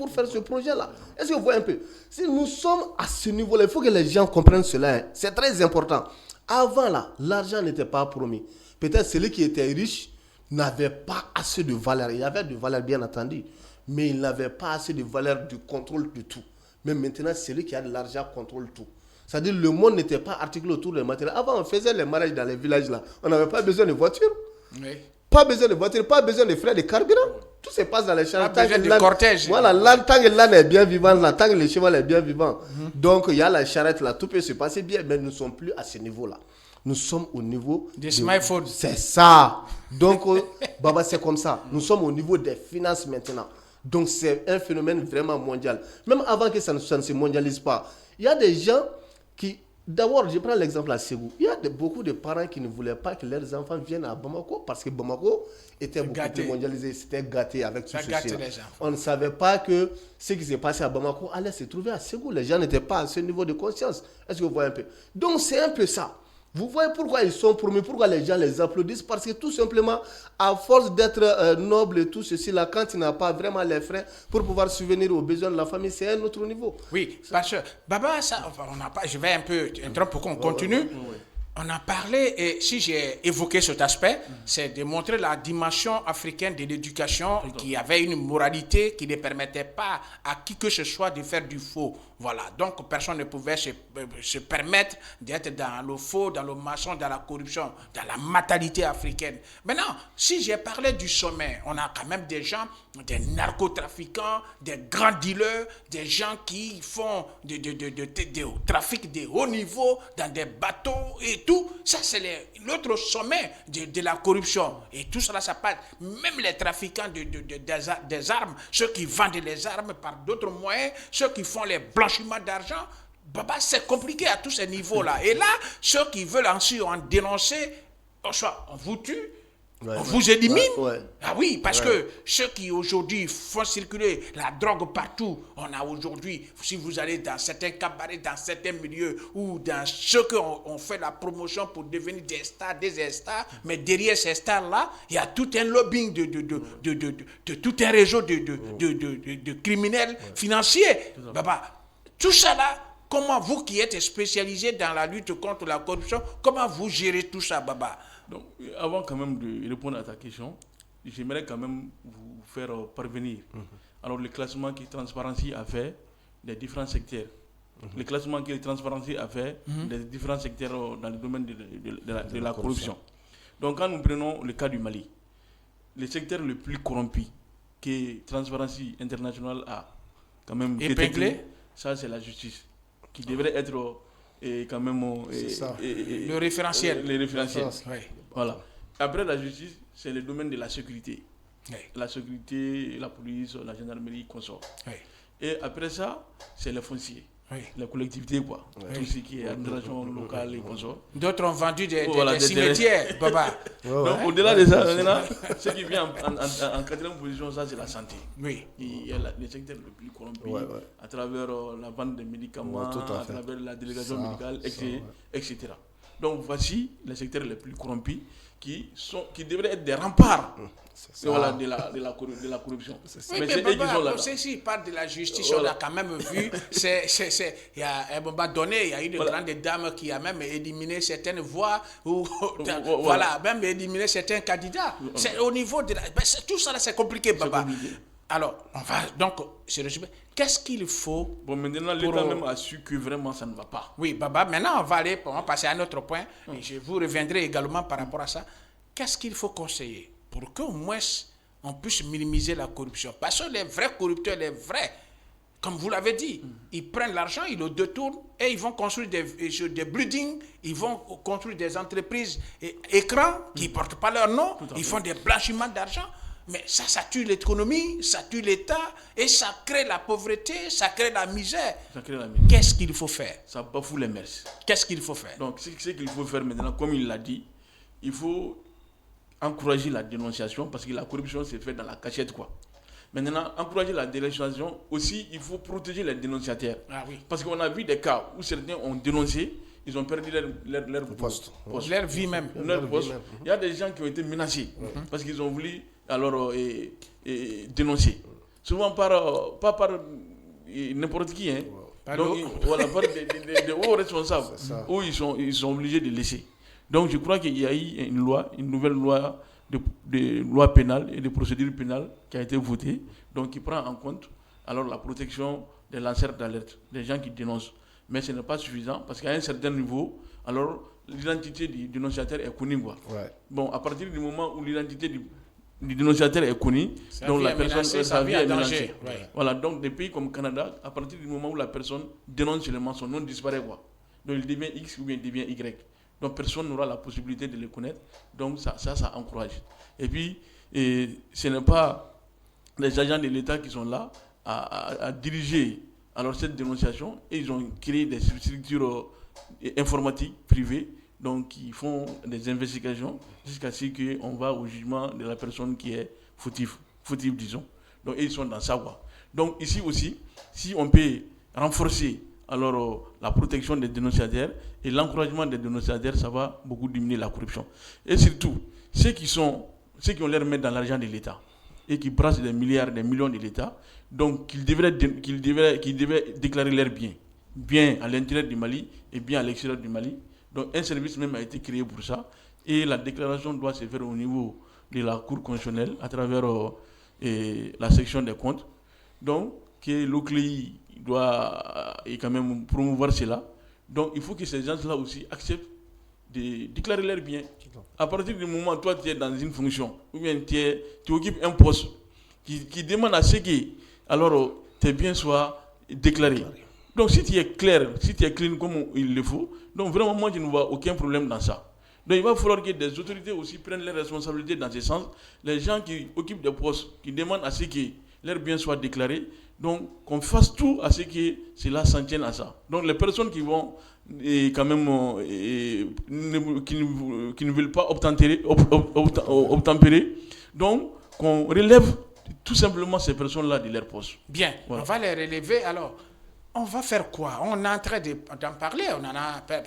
faire ce projet-là. Est-ce que vous voyez un peu? Si nous sommes à ce niveau-là, il faut que les gens comprennent cela. Hein. C'est très important. Avant là, l'argent n'était pas promis. Peut-être celui qui était riche n'avait pas assez de valeur. Il y avait de valeur, bien entendu, mais il n'avait pas assez de valeur du contrôle de tout. Mais maintenant, celui qui a de l'argent contrôle tout. C'est-à-dire le monde n'était pas articulé autour des matériels. Avant, on faisait les mariages dans les villages là. On n'avait pas besoin de voiture. Oui. Pas besoin de voiture, pas besoin de frais de carburant. Tout se passe dans les champs. Tant que cortège. Voilà, tant que l'âne est bien vivant, là, tant que le cheval est bien vivant. Donc, il y a la charrette là, tout peut se passer bien, mais nous ne sommes plus à ce niveau-là. Nous sommes au niveau des smartphones. C'est ça. Donc, Baba, c'est comme ça. Nous sommes au niveau des finances maintenant. Donc, c'est un phénomène vraiment mondial. Même avant que ça ne se mondialise pas, il y a des gens qui... D'abord, je prends l'exemple à Ségou. Il y a beaucoup de parents qui ne voulaient pas que leurs enfants viennent à Bamako parce que Bamako était beaucoup plus mondialisé. C'était gâté avec tout ceci. On ne savait pas que ce qui s'est passé à Bamako allait se trouver à Ségou. Les gens n'étaient pas à ce niveau de conscience. Est-ce que vous voyez un peu? Donc, c'est un peu ça. Vous voyez pourquoi ils sont promis, pourquoi les gens les applaudissent? Parce que tout simplement, à force d'être noble et tout ceci, là, quand il n'a pas vraiment les frais pour pouvoir subvenir aux besoins de la famille, c'est un autre niveau. Oui, parce que, Baba, ça, on n'a pas, je vais un peu interrompre pour qu'on continue. On a parlé, et si j'ai évoqué cet aspect, c'est de montrer la dimension africaine de l'éducation qui avait une moralité qui ne permettait pas à qui que ce soit de faire du faux. Voilà, donc personne ne pouvait se permettre d'être dans le faux, dans le mensonge, dans la corruption, dans la mentalité africaine. Maintenant, si j'ai parlé du sommet, on a quand même des gens, des narcotrafiquants, des grands dealers, des gens qui font du trafic de haut niveau dans des bateaux et tout. Ça, c'est l'autre sommet de la corruption. Et tout cela, ça passe. Même les trafiquants des armes, ceux qui vendent les armes par d'autres moyens, ceux qui font les blanchiments d'argent, Baba, c'est compliqué à tous ces niveaux-là. Et là, ceux qui veulent ensuite en dénoncer, on vous tue, on vous élimine. Ah oui, parce que ceux qui aujourd'hui font circuler la drogue partout, on a aujourd'hui, si vous allez dans certains cabarets, dans certains milieux, ou dans ceux qui ont fait la promotion pour devenir des stars, mais derrière ces stars-là, il y a tout un lobbying de tout un réseau de criminels financiers. Baba, tout ça là, comment vous qui êtes spécialisé dans la lutte contre la corruption, comment vous gérez tout ça, Baba? Donc, avant quand même de répondre à ta question, j'aimerais quand même vous faire parvenir. Alors, le classement que Transparency a fait des différents secteurs. Le classement que Transparency a fait des différents secteurs dans le domaine de la corruption. Donc, quand nous prenons le cas du Mali, le secteur le plus corrompu que Transparency International a quand même épinglé, ça c'est la justice, qui devrait être quand même le référentiel. Les référentiels. Oui. Voilà. Après la justice, c'est le domaine de la sécurité. Oui. La sécurité, la police, la gendarmerie, consort. Oui. Et après ça, c'est les fonciers. Oui. Les collectivités, quoi. Tout ce qui est administration locale et consort. D'autres ont vendu des cimetières, Baba. Donc, au-delà de ça, maintenant, ce qui vient en quatrième position, ça, c'est la santé. Oui. Il y a le secteur le plus corrompu à travers la vente de médicaments, à travers la délégation médicale, etc. Donc, voici les secteurs les plus corrompus qui devraient être des remparts de la corruption. Oui, mais Baba, si parle de la justice, on a quand même vu, il y a un moment donné, il y a eu de grandes dames qui a même éliminé certaines voix, même éliminé certains candidats. C'est au niveau de tout ça, c'est compliqué, Baba. Alors, on va donc se résumer. Qu'est-ce qu'il faut? Bon, maintenant, l'État même a su que vraiment ça ne va pas. Oui, Baba, maintenant, on va passer à un autre point. Et je vous reviendrai également par rapport à ça. Qu'est-ce qu'il faut conseiller pour qu'au moins on puisse minimiser la corruption? Parce que les vrais corrupteurs, les vrais, comme vous l'avez dit, ils prennent l'argent, ils le détournent et ils vont construire des buildings, ils vont construire des entreprises écrans qui ne portent pas leur nom, ils font des blanchiments d'argent. Mais ça tue l'économie, ça tue l'État et ça crée la pauvreté, ça crée la misère. Qu'est-ce qu'il faut faire? Ça bafoue les mœurs. Qu'est-ce qu'il faut faire? Donc, ce qu'il faut faire maintenant, comme il l'a dit, il faut encourager la dénonciation parce que la corruption s'est faite dans la cachette, quoi. Maintenant, encourager la dénonciation, aussi, il faut protéger les dénonciateurs. Ah oui. Parce qu'on a vu des cas où certains ont dénoncé, ils ont perdu leur poste. Leur vie même. Leur poste. Il y a des gens qui ont été menacés parce qu'ils ont voulu alors dénoncer. Souvent pas par n'importe qui. Hein. Donc, voilà, par des hauts responsables où ils sont obligés de laisser. Donc je crois qu'il y a eu une nouvelle loi de loi pénale et de procédure pénale qui a été votée, donc qui prend en compte alors la protection des lanceurs d'alerte, des gens qui dénoncent. Mais ce n'est pas suffisant parce qu'à un certain niveau, alors l'identité du dénonciateur est connue. Bon, à partir du moment où l'identité du dénonciateur est connu, donc la personne, sa vie est menacée. danger. Ouais. Voilà, donc des pays comme le Canada, à partir du moment où la personne dénonce seulement, son nom disparaît quoi. Donc il devient X ou bien il devient Y. Donc personne n'aura la possibilité de le connaître. Donc ça encourage. Et puis, ce n'est pas les agents de l'État qui sont là à diriger alors cette dénonciation, et ils ont créé des structures informatiques privées, donc qui font des investigations jusqu'à ce qu'on va au jugement de la personne qui est fautive disons. Donc ils sont dans ça quoi. Donc ici aussi, si on peut renforcer alors la protection des dénonciateurs et l'encouragement des dénonciateurs, ça va beaucoup diminuer la corruption. Et surtout, ceux qui ont l'air mettre dans l'argent de l'État et qui brassent des milliards, des millions de l'État, donc qu'ils devraient déclarer leurs biens à l'intérieur du Mali et bien à l'extérieur du Mali. Donc un service même a été créé pour ça, et la déclaration doit se faire au niveau de la Cour constitutionnelle à travers la section des comptes. Donc que l'OCLEI doit quand même promouvoir cela. Donc il faut que ces gens-là aussi acceptent de déclarer leurs biens. À partir du moment où toi tu es dans une fonction, ou bien tu occupes un poste qui demande à ce que alors tes biens soient déclarés. Donc si tu es clair, si tu es clean comme il le faut, donc vraiment moi je ne vois aucun problème dans ça. Donc il va falloir que des autorités aussi prennent leurs responsabilités dans ce sens. Les gens qui occupent des postes, qui demandent à ce que leurs biens soient déclarés, donc qu'on fasse tout à ce que cela s'en tienne à ça. Donc les personnes qui vont quand même qui ne veulent pas obtempérer, donc qu'on relève tout simplement ces personnes-là de leur poste. Bien, voilà. On va les relever. Alors, on va faire quoi? On est en train d'en parler.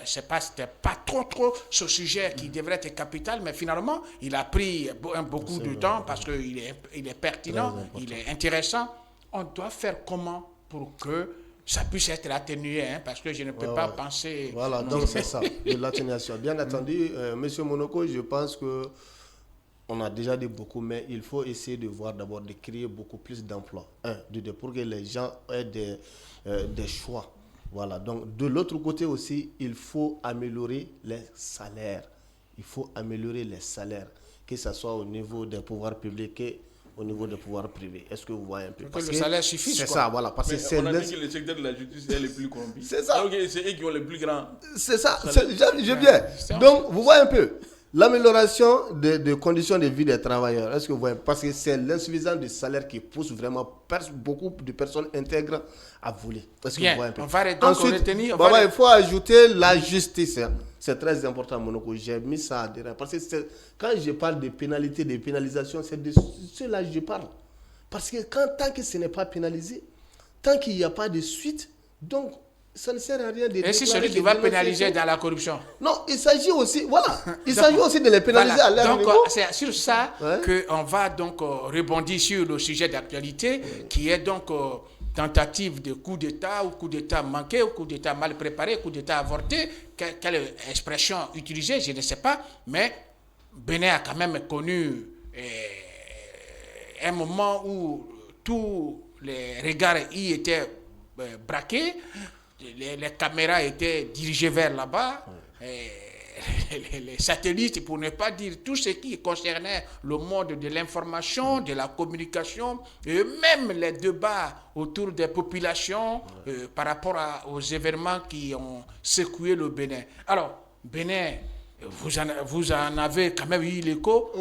C'était pas trop ce sujet qui devrait être capital, mais finalement, il a pris beaucoup de temps parce qu'il est pertinent, il est intéressant. On doit faire comment pour que ça puisse être atténué, parce que je ne peux pas penser... Voilà, donc c'est ça, de l'atténuation. Bien entendu, Monsieur Monoko, je pense que on a déjà dit beaucoup, mais il faut essayer de voir d'abord de créer beaucoup plus d'emplois. Pour que les gens aient des choix. Voilà, donc de l'autre côté aussi, il faut améliorer les salaires. Il faut améliorer les salaires, que ce soit au niveau des pouvoirs publics et au niveau des pouvoirs privés. Est-ce que vous voyez un peu? Parce que le salaire suffit. C'est ça, voilà. Parce que on a dit que le secteur de la justice est le plus corrompu. C'est ça. Donc c'est eux qui ont le plus grand. C'est ça. Je viens. Donc, vous voyez un peu. L'amélioration des conditions de vie des travailleurs, est-ce que vous voyez? Parce que c'est l'insuffisance du salaire qui pousse vraiment beaucoup de personnes intègres à voler. Est-ce que vous voyez un peu? On va donc ensuite, retenir. Il faut ajouter la justice. C'est très important, Monoko. J'ai mis ça derrière. Parce que quand je parle de pénalité, de pénalisation, c'est de cela que je parle. Parce que tant que ce n'est pas pénalisé, tant qu'il n'y a pas de suite, donc ça ne sert à rien de... Et c'est celui qui va pénaliser dans la corruption. Non, il s'agit aussi, s'agit aussi de les pénaliser à leur niveau. Donc, c'est sur ça qu'on va donc rebondir sur le sujet d'actualité, qui est donc tentative de coup d'État, ou coup d'État manqué, ou coup d'État mal préparé, coup d'État avorté. Quelle expression utiliser, je ne sais pas. Mais Bénin a quand même connu un moment où tous les regards y étaient braqués. Les caméras étaient dirigées vers là-bas, les satellites, pour ne pas dire tout ce qui concernait le monde de l'information, de la communication, et même les débats autour des populations par rapport aux événements qui ont secoué le Bénin. Alors, Bénin, vous en avez quand même eu l'écho.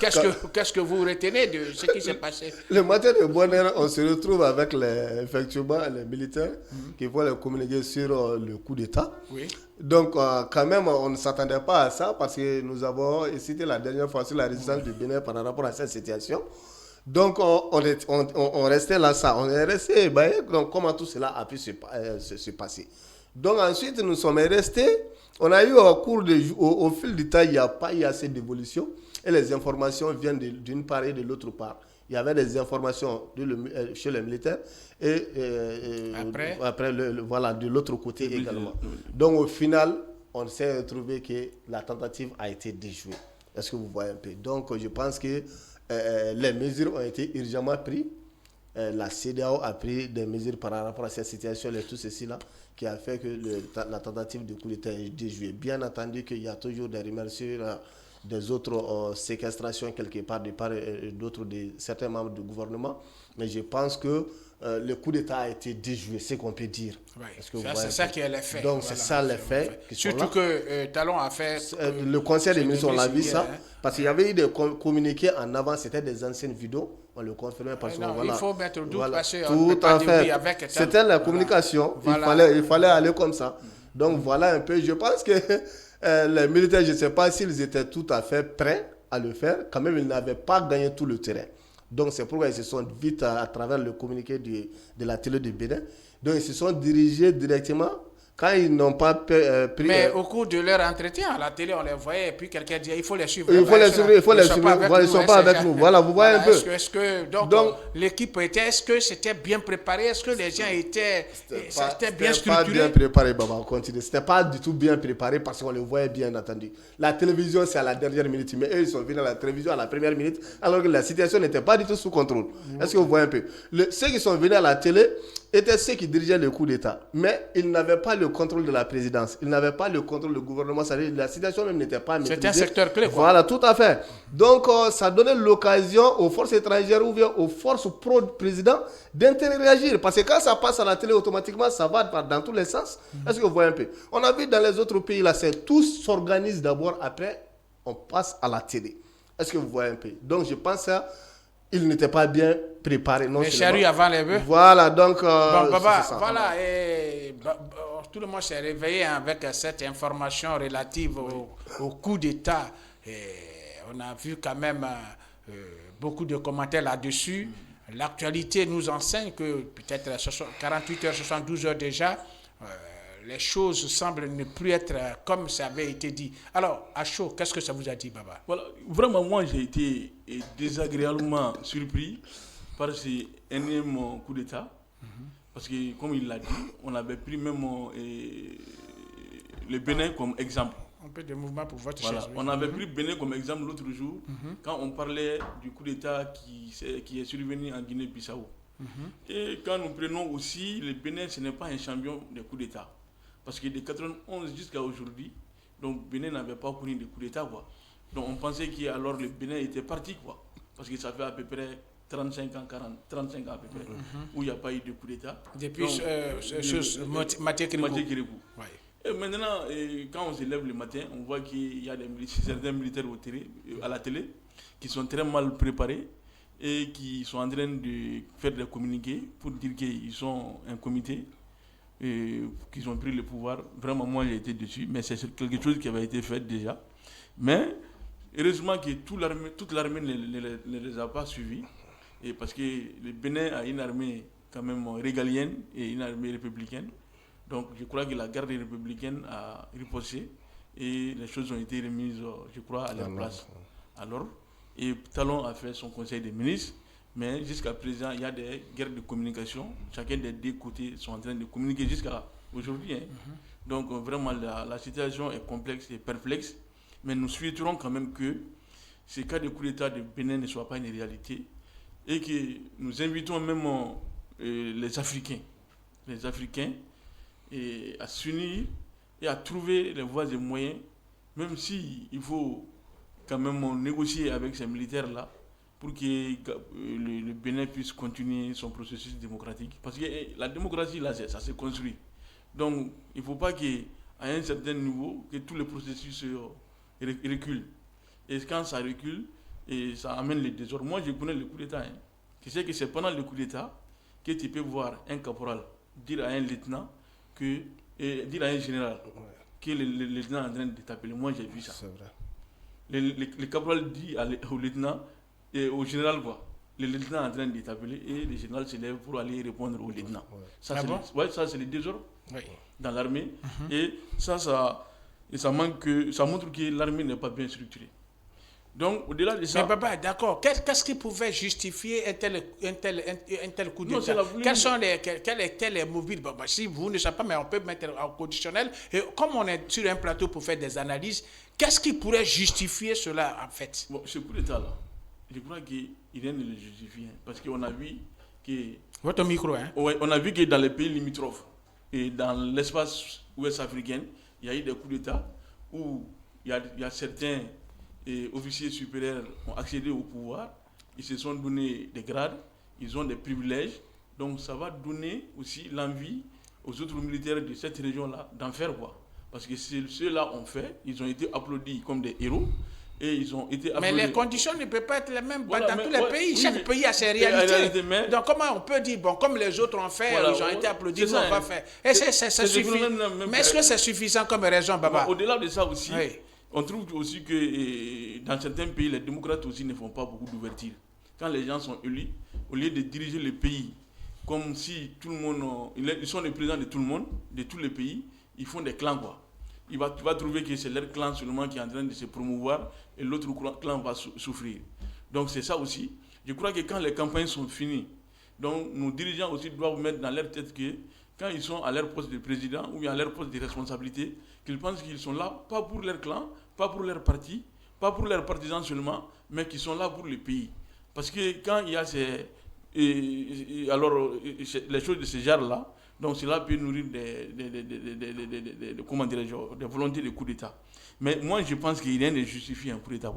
Qu'est-ce que vous retenez de ce qui s'est passé? Le matin de bonheur, on se retrouve avec effectivement les militaires qui vont les communiquer sur le coup d'État. Oui. Donc, quand même, on ne s'attendait pas à ça parce que nous avons cité la dernière fois sur la résistance du Bénin par rapport à cette situation. Donc, on restait là, ça. On est resté ébahis. Donc, comment tout cela a pu se passer. Donc, ensuite, nous sommes restés. On a eu au fil du temps, il n'y a pas eu assez d'évolution et les informations viennent d'une part et de l'autre part. Il y avait des informations chez les militaires et après de l'autre côté également. Donc au final, on s'est retrouvé que la tentative a été déjouée. Est-ce que vous voyez un peu? Donc je pense que les mesures ont été urgemment prises. La CEDEAO a pris des mesures par rapport à cette situation et tout ceci là, qui a fait que la tentative de coup d'État est déjouée. Bien entendu qu'il y a toujours des rumeurs sur des autres séquestrations quelque part de part et d'autre de certains membres du gouvernement. Mais je pense que le coup d'État a été déjoué, c'est qu'on peut dire. Oui, c'est ça qui est l'effet. Donc c'est ça l'effet. Surtout que Talon a fait... le conseil des ministres, on l'a vu ça. Parce qu'il y avait eu des communiqués en avant, c'était des anciennes vidéos. On le confirmait parce que il faut mettre le doute parce qu'on tout ne peut pas en dire fait. oui avec... C'était la communication. Voilà. Il fallait aller comme ça. Donc voilà un peu. Je pense que les militaires, je ne sais pas s'ils étaient tout à fait prêts à le faire. Quand même, ils n'avaient pas gagné tout le terrain. Donc c'est pourquoi ils se sont vite, à travers le communiqué de la télé de Bénin, donc ils se sont dirigés directement quand ils n'ont pas pris... Mais au cours de leur entretien, à la télé, on les voyait et puis quelqu'un disait il faut les suivre. Il faut les suivre, Ils ne sont pas avec nous. Voilà, vous voyez un peu. Donc l'équipe était... Est-ce que c'était bien préparé? Est-ce que les gens étaient bien structurés? C'était pas bien préparé, Baba, on continue. C'était pas du tout bien préparé parce qu'on le voyait bien entendu. La télévision, c'est à la dernière minute. Mais eux, ils sont venus à la télévision à la première minute alors que la situation n'était pas du tout sous contrôle. Est-ce que vous voyez un peu? Ceux qui sont venus à la télé étaient ceux qui dirigeaient le coup d'État. Mais ils n'avaient pas le contrôle de la présidence. Ils n'avaient pas le contrôle du gouvernement. C'est-à-dire la situation même n'était pas maîtrisée. C'était un secteur clé, quoi. Voilà, tout à fait. Donc, ça donnait l'occasion aux forces étrangères ou bien aux forces pro-président d'interagir. Parce que quand ça passe à la télé, automatiquement, ça va dans tous les sens. Est-ce que vous voyez un peu? On a vu dans les autres pays, là, tout s'organise d'abord, après, on passe à la télé. Est-ce que vous voyez un peu? Donc, je pense que ils n'étaient pas bien préparés. Les charrues avant les bœufs. Voilà, donc... Baba, voilà, tout le monde s'est réveillé avec cette information relative au coup d'État. On a vu quand même beaucoup de commentaires là-dessus. L'actualité nous enseigne que peut-être 48 heures, 72 heures déjà, les choses semblent ne plus être comme ça avait été dit. Alors, à chaud, qu'est-ce que ça vous a dit, Baba? Voilà, vraiment, moi, j'ai été désagréablement surpris par ce énième coup d'État. Parce que, comme il l'a dit, on avait pris même le Bénin comme exemple. Un peu de mouvement pour votre Voilà. chaise. Oui. On avait pris Bénin comme exemple l'autre jour, quand on parlait du coup d'État qui est survenu en Guinée-Bissau. Et quand nous prenons aussi, le Bénin, ce n'est pas un champion des coups d'État. Parce que de 91 jusqu'à aujourd'hui, donc Bénin n'avait pas connu de coup d'État, quoi. Donc on pensait qu'alors le Bénin était parti, quoi. Parce que ça fait à peu près 35 ans à peu près, où il n'y a pas eu de coup d'État. Depuis Mathieu Kérékou. Et maintenant, quand on se lève le matin, on voit qu'il y a certains militaires à la télé qui sont très mal préparés et qui sont en train de faire des communiqués pour dire qu'ils sont un comité et qu'ils ont pris le pouvoir. Vraiment, moi, j'ai été dessus, mais c'est quelque chose qui avait été fait déjà. Mais heureusement que toute l'armée ne les a pas suivis, et parce que le Bénin a une armée quand même régalienne et une armée républicaine. Donc je crois que la garde républicaine a riposté et les choses ont été remises, je crois, à leur place. Alors, et Talon a fait son conseil des ministres, mais jusqu'à présent, il y a des guerres de communication. Chacun des deux côtés sont en train de communiquer jusqu'à aujourd'hui. Donc vraiment, la situation est complexe et perplexe, mais nous souhaiterons quand même que ces cas de coup d'État de Bénin ne soient pas une réalité et que nous invitons même les Africains à s'unir et à trouver les voies et moyens, même s'il faut quand même négocier avec ces militaires-là pour que le Bénin puisse continuer son processus démocratique. Parce que la démocratie, là, ça se construit. Donc, il ne faut pas qu'à un certain niveau, que tout le processus recule. Et quand ça recule, et ça amène le désordre. Moi, je connais le coup d'État. Je sais que c'est pendant le coup d'État que tu peux voir un caporal dire à un lieutenant dire à un général que le lieutenant est en train de t'appeler. Moi, j'ai vu ça. C'est vrai. Le caporal dit au lieutenant et au général, quoi. Le lieutenant est en train de t'appeler et le général se lève pour aller répondre au lieutenant. Ça, c'est le désordre dans l'armée. Et ça montre que l'armée n'est pas bien structurée. Donc, au-delà de ça... Mais Baba, d'accord. Qu'est-ce qui pouvait justifier un tel coup d'État? Quels étaient les mobiles? Baba, si vous ne savez pas, mais on peut mettre en conditionnel. Et comme on est sur un plateau pour faire des analyses, qu'est-ce qui pourrait justifier cela, en fait? Bon, ce coup d'État-là, je crois qu'il rien ne le justifie. Parce qu'on a vu que... Votre micro, hein? Ouais, on a vu que dans les pays limitrophes et dans l'espace ouest africain, il y a eu des coups d'État où il y a certains officiers supérieurs ont accédé au pouvoir, ils se sont donné des grades, ils ont des privilèges. Donc ça va donner aussi l'envie aux autres militaires de cette région-là d'en faire quoi. Parce que ceux-là ont fait, ils ont été applaudis comme des héros. Et ils ont été mais les conditions ne peuvent pas être les mêmes dans tous les pays. Chaque pays a ses réalités. Donc comment on peut dire, bon, comme les autres ont fait, ils ont été applaudis, nous on va faire. Et c'est suffisant. Mais est-ce que c'est suffisant comme raison, Baba? Au-delà de ça aussi, on trouve aussi que dans certains pays, les démocrates aussi ne font pas beaucoup d'ouverture. Quand les gens sont élus, au lieu de diriger le pays comme si tout le monde, ils sont les présidents de tout le monde, de tous les pays, ils font des clans quoi. Tu vas trouver que c'est leur clan seulement qui est en train de se promouvoir et l'autre clan va souffrir. Donc c'est ça aussi. Je crois que quand les campagnes sont finies, donc nos dirigeants aussi doivent mettre dans leur tête que quand ils sont à leur poste de président ou à leur poste de responsabilité, qu'ils pensent qu'ils sont là, pas pour leur clan, pas pour leur parti, pas pour leurs partisans seulement, mais qu'ils sont là pour le pays. Parce que quand il y a les choses de ce genre-là, donc cela peut nourrir des volontés de coup d'État. Mais moi, je pense qu'il rien ne justifie un coup d'État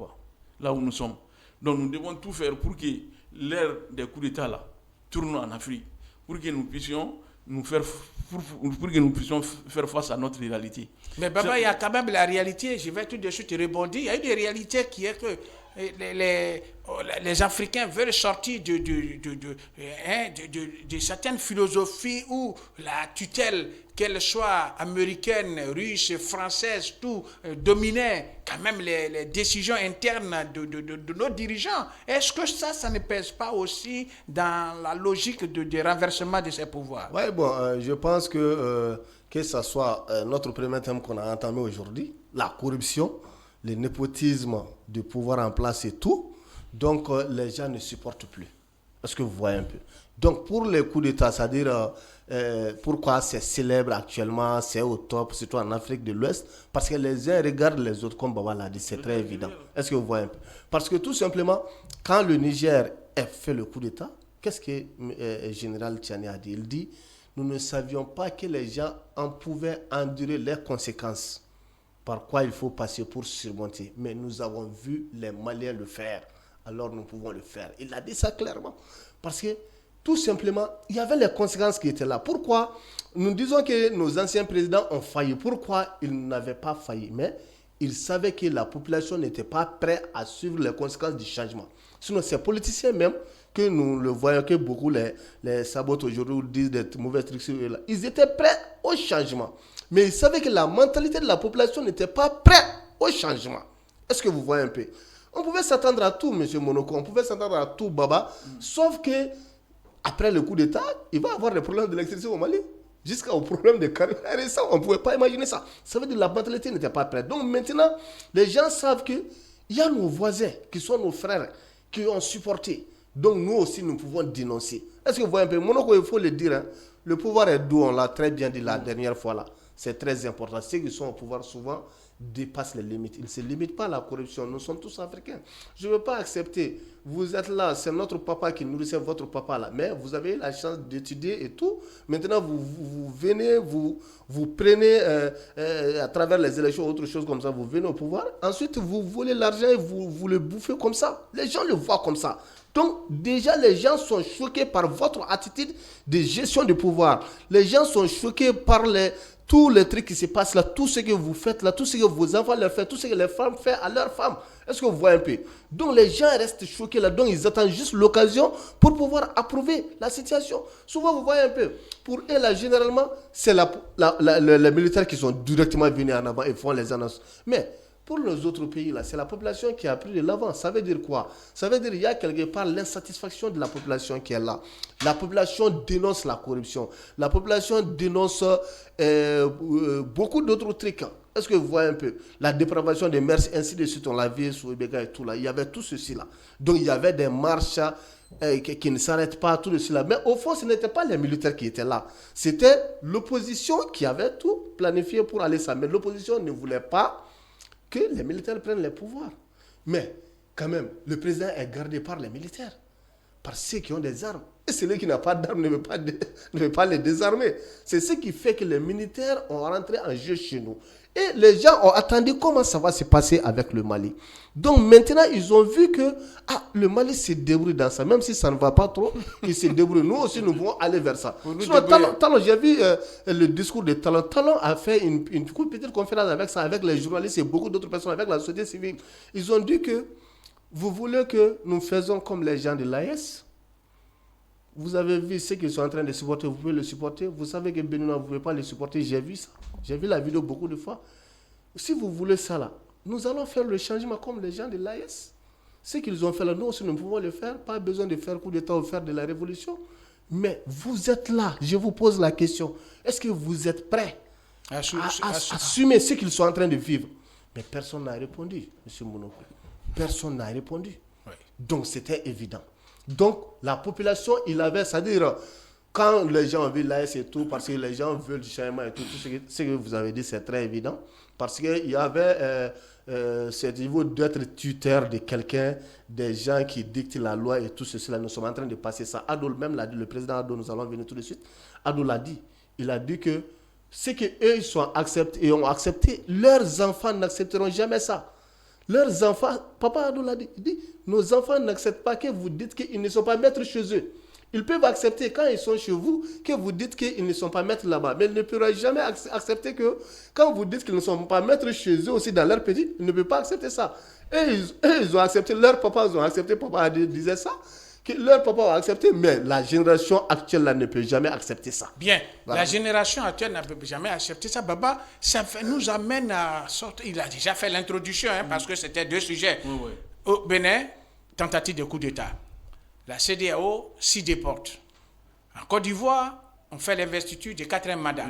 là où nous sommes. Donc nous devons tout faire pour que l'ère des coups d'État là tourne en Afrique, pour que nous puissions faire face à notre réalité. Mais Baba, il y a quand même la réalité, je vais tout de suite rebondir. Il y a une réalité qui est que les Africains veulent sortir de certaines philosophies où la tutelle, qu'elle soit américaine, russe, française, tout dominait quand même les décisions internes de nos dirigeants. Est-ce que ça ne pèse pas aussi dans la logique de renversement de ces pouvoirs? Oui, bon, je pense que ce soit notre premier thème qu'on a entamé aujourd'hui, la corruption, le népotisme du pouvoir en place et tout, donc les gens ne supportent plus. Est-ce que vous voyez un peu? Donc pour les coups d'État, c'est-à-dire pourquoi c'est célèbre actuellement, c'est au top, surtout en Afrique de l'Ouest, parce que les uns regardent les autres, comme Baba l'a dit, c'est très évident. Est-ce que vous voyez un peu? Parce que tout simplement, quand le Niger a fait le coup d'État, qu'est-ce que le général Tchani a dit? Il dit, nous ne savions pas que les gens en pouvaient endurer les conséquences. Par quoi il faut passer pour surmonter. Mais nous avons vu les Maliens le faire. Alors nous pouvons le faire. Il a dit ça clairement. Parce que tout simplement, il y avait les conséquences qui étaient là. Pourquoi? Nous disons que nos anciens présidents ont failli. Pourquoi ils n'avaient pas failli? Mais ils savaient que la population n'était pas prête à suivre les conséquences du changement. Sinon, ces politiciens même, que nous le voyons, que beaucoup les sabotent aujourd'hui, disent des mauvais trucs sur eux là, ils étaient prêts au changement. Mais ils savaient que la mentalité de la population n'était pas prête au changement. Est-ce que vous voyez un peu? On pouvait s'attendre à tout, M. Monoko, on pouvait s'attendre à tout, Baba, sauf que après le coup d'État, il va y avoir des problèmes d'électricité au Mali. Jusqu'au problème de carrière récent, on ne pouvait pas imaginer ça. Ça veut dire que la mentalité n'était pas prête. Donc maintenant, les gens savent qu'il y a nos voisins, qui sont nos frères, qui ont supporté. Donc nous aussi, nous pouvons dénoncer. Est-ce que vous voyez un peu? Monoko, il faut le dire, hein, le pouvoir est doux, on l'a très bien dit la dernière fois là. C'est très important. Ceux qui sont au pouvoir souvent dépassent les limites. Ils ne se limitent pas à la corruption. Nous sommes tous africains. Je ne veux pas accepter. Vous êtes là, c'est notre papa qui nourrissait votre papa là. Mais vous avez la chance d'étudier et tout. Maintenant, vous venez, vous prenez à travers les élections ou autre chose comme ça, vous venez au pouvoir. Ensuite, vous volez l'argent et vous le bouffez comme ça. Les gens le voient comme ça. Donc, déjà, les gens sont choqués par votre attitude de gestion du pouvoir. Les gens sont choqués par tous les trucs qui se passent là, tout ce que vous faites là, tout ce que vos enfants leur font, tout ce que les femmes font à leurs femmes. Est-ce que vous voyez un peu? Donc les gens restent choqués là, donc ils attendent juste l'occasion pour pouvoir approuver la situation. Souvent vous voyez un peu, pour eux là, généralement, c'est les militaires qui sont directement venus en avant et font les annonces. Mais pour les autres pays, là, c'est la population qui a pris de l'avant. Ça veut dire quoi? Ça veut dire qu'il y a quelque part l'insatisfaction de la population qui est là. La population dénonce la corruption. La population dénonce beaucoup d'autres trucs. Est-ce que vous voyez un peu? La dépravation des mers, ainsi de suite, on l'a vu sur Ibeka et tout là. Il y avait tout ceci là. Donc il y avait des marches qui ne s'arrêtent pas, tout ceci là. Mais au fond, ce n'était pas les militaires qui étaient là. C'était l'opposition qui avait tout planifié pour aller ça. Mais l'opposition ne voulait pas que les militaires prennent les pouvoirs. Mais quand même, le président est gardé par les militaires, par ceux qui ont des armes. Et celui qui n'a pas d'armes ne veut pas les désarmer. C'est ce qui fait que les militaires ont rentré en jeu chez nous. Et les gens ont attendu comment ça va se passer avec le Mali. Donc maintenant, ils ont vu que le Mali se débrouille dans ça. Même si ça ne va pas trop, il se débrouille. Nous aussi, nous pouvons aller vers ça. Talon, j'ai vu le discours de Talon. Talon a fait une petite conférence avec ça, avec les journalistes et beaucoup d'autres personnes, avec la société civile. Ils ont dit que vous voulez que nous faisons comme les gens de l'AES. Vous avez vu ce qu'ils sont en train de supporter, vous pouvez le supporter. Vous savez que Benoît, vous ne pouvez pas le supporter. J'ai vu ça. J'ai vu la vidéo beaucoup de fois. Si vous voulez ça là, nous allons faire le changement comme les gens de l'AES. Ce qu'ils ont fait là, nous aussi nous pouvons le faire. Pas besoin de faire coup d'État ou faire de la révolution. Mais vous êtes là. Je vous pose la question. Est-ce que vous êtes prêts à assumer ce qu'ils sont en train de vivre? Mais personne n'a répondu, M. Mounoukou. Personne n'a répondu. Oui. Donc c'était évident. Donc la population, il avait, c'est-à-dire, quand les gens ont vu l'AES et tout, parce que les gens veulent du changement et tout ce que vous avez dit, c'est très évident. Parce qu'il y avait ce niveau d'être tuteur de quelqu'un, des gens qui dictent la loi et tout ceci. Là, nous sommes en train de passer ça. Ado, même l'a dit, le président Ado, nous allons venir tout de suite. Ado l'a dit. Il a dit que ce qu'eux, ils sont acceptés et ont accepté, leurs enfants n'accepteront jamais ça. Leurs enfants, papa Ado l'a dit, il dit, nos enfants n'acceptent pas que vous dites qu'ils ne sont pas maîtres chez eux. Ils peuvent accepter quand ils sont chez vous que vous dites qu'ils ne sont pas maîtres là-bas. Mais ils ne pourront jamais accepter que quand vous dites qu'ils ne sont pas maîtres chez eux aussi dans leur pays, ils ne peuvent pas accepter ça. Et ils ont accepté, leurs papas ont accepté, papa disait ça, que leurs papas ont accepté, mais la génération actuelle là, ne peut jamais accepter ça. Bien, voilà. La génération actuelle ne peut jamais accepter ça. Baba, ça nous amène à sortir. Il a déjà fait l'introduction, parce que c'était deux sujets. Oui. Au Bénin, tentative de coup d'État. La CEDEAO s'y déporte. En Côte d'Ivoire, on fait l'investiture du 4e mandat,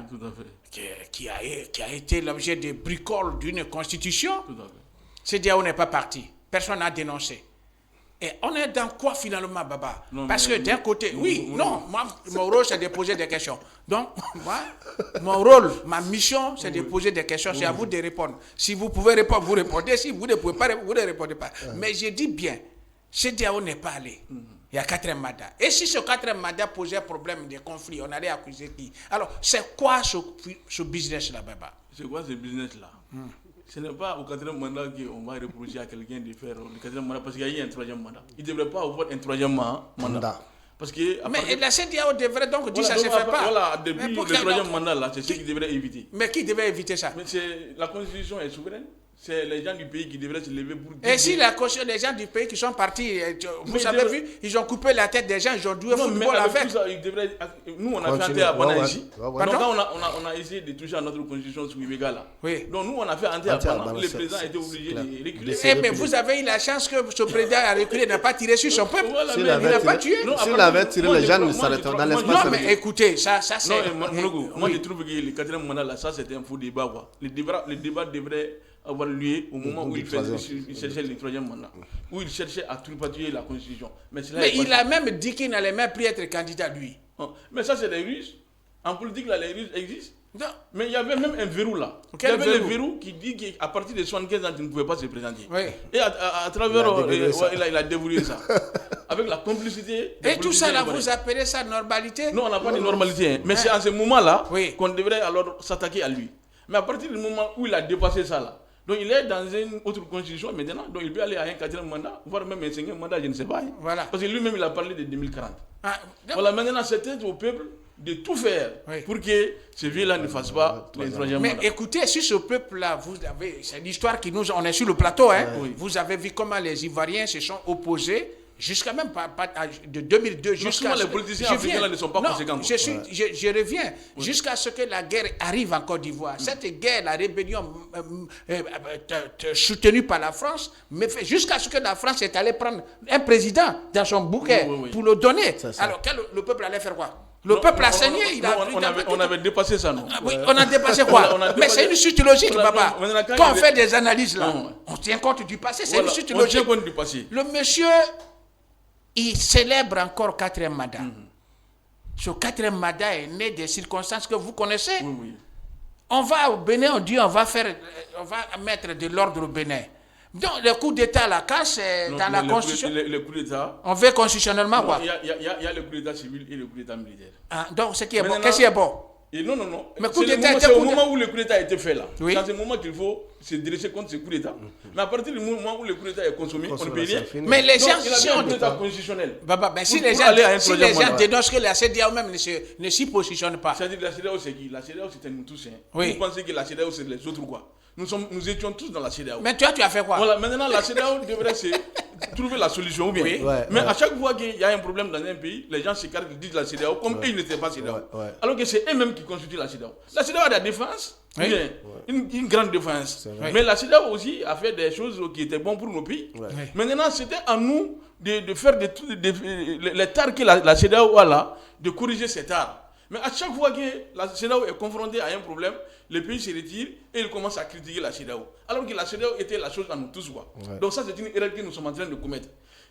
qui a été l'objet de bricoles d'une constitution. CEDEAO n'est pas parti. Personne n'a dénoncé. Et on est dans quoi finalement, Baba? Parce que d'un côté, moi, mon rôle, c'est de poser des questions. Donc, moi, mon rôle, ma mission, c'est de poser des questions. C'est à vous de répondre. Si vous pouvez répondre, vous répondez. Si vous ne pouvez pas, vous ne répondez pas. Mais je dis bien, CEDEAO n'est pas allé. Il y a 4e mandat. Et si ce 4e mandat posait problème de conflit, on allait accuser qui? Alors, c'est quoi ce business-là, Baba? C'est quoi ce business-là? Ce n'est pas au 4e mandat qu'on va reprocher à quelqu'un de faire le 4e mandat parce qu'il y a eu un 3e mandat. Il ne devrait pas avoir un 3e mandat. Parce que, mais la CEDEAO devrait donc dire que ça ne se fait pas. Voilà, depuis le 3e mandat, là, c'est ce qu'il devrait éviter. Mais qui devait éviter ça? Mais la Constitution est souveraine. C'est les gens du pays qui devraient se lever pour dire... Et si les gens du pays qui sont partis, vous avez vu, ils ont coupé la tête des gens, ils ont joué au football avec. Ça, nous, on a fait enterrer à Pana ici. Donc, quand on a essayé de toucher à notre constitution sous Ibega, là. Oui. Donc, nous, on a fait enterrer à Pana. Le président a été obligé de reculer. Mais vous avez eu la chance que ce président a reculé, n'a pas tiré sur son peuple. Il n'a pas tué. S'il avait tiré, les gens ne s'arrêteraient dans l'espace. Non, mais écoutez, ça c'est... Moi, je trouve que le 4e mandat, là, ça, c'était un faux débat. Le débat devrait avoir lieu au moment où il cherchait le 3e mandat, où il cherchait à tripatouiller la Constitution. Mais il a même dit qu'il n'allait même plus être candidat, lui. Mais ça, c'est des ruses. En politique, là, les ruses existent. Non. Mais il y avait même un verrou là. Il y avait le verrou qui dit qu'à partir de 75 ans, tu ne pouvais pas se présenter. Oui. Et à travers, il a dévoilé ça. Avec la complicité. Et tout ça là, vous appelez ça normalité? Non, on n'a pas de normalité. Hein. Mais c'est à ce moment-là qu'on devrait alors s'attaquer à lui. Mais à partir du moment où il a dépassé ça là, donc il est dans une autre constitution maintenant, donc il peut aller à un 4e mandat, voire même un 5e mandat, je ne sais pas. Hein. Voilà. Parce que lui-même il a parlé de 2040. Voilà, maintenant c'était au peuple de tout faire pour que ce vieux-là ne fasse pas le 3e mandat. Mais écoutez, si ce peuple-là, c'est l'histoire qui nous... On est sur le plateau, hein. Vous avez vu comment les Ivoiriens se sont opposés jusqu'à même de 2002 jusqu'à... les politiciens africains ne sont pas conséquents. Je reviens. Jusqu'à ce que la guerre arrive en Côte d'Ivoire. Cette guerre, la rébellion soutenue par la France, jusqu'à ce que la France est allée prendre un président dans son bouquet pour le donner. Alors, le peuple allait faire quoi? Le peuple a saigné. On avait dépassé ça, non? Oui, on a dépassé quoi? Mais c'est une suite logique, papa. Quand on fait des analyses, là, on tient compte du passé. C'est une suite logique. On tient compte du passé. Le monsieur... il célèbre encore 4e mandat. Ce 4e mandat est né des circonstances que vous connaissez. On va au Bénin, on dit on va mettre de l'ordre au Bénin. Donc le coup d'État là, quand c'est dans la Constitution, le coup d'État, on veut constitutionnellement quoi? Il y a le coup d'État civil et le coup d'État militaire. Donc ce qui est bon, qu'est-ce qui est bon? Et non. Mais C'est au moment où le coup d'État a été fait là. Oui. C'est le moment qu'il faut se dresser contre ce coup d'État. Mais à partir du moment où le coup d'État est consommé, on ne peut rien. Mais les gens, il a un coup d'État constitutionnel. Si les gens dénoncent que la CEDEAO même ne s'y positionne pas. C'est-à-dire la CEDEAO c'est qui? La CEDEAO c'était nous tous. Oui. Vous pensez que la CEDEAO c'est les autres quoi? Nous étions tous dans la CEDEAO. Mais toi, tu as fait quoi? Voilà, maintenant la CEDEAO devrait trouver la solution ou bien. Oui. Mais à chaque fois qu'il y a un problème dans un pays, les gens s'écartent, ils disent la CEDEAO comme eux ils n'étaient pas CEDEAO. Alors que c'est eux-mêmes qui constituent la CEDEAO. La CEDEAO a de la défense, bien, une grande défense. Mais la CEDEAO aussi a fait des choses qui étaient bonnes pour nos pays. Maintenant, c'était à nous de faire les tares que la CEDEAO a là, de corriger ces tares. Mais à chaque fois que la CEDEAO est confrontée à un problème, les pays se retirent et ils commencent à critiquer la CEDEAO. Alors que la CEDEAO était la chose à nous tous. Donc ça, c'est une erreur que nous sommes en train de commettre.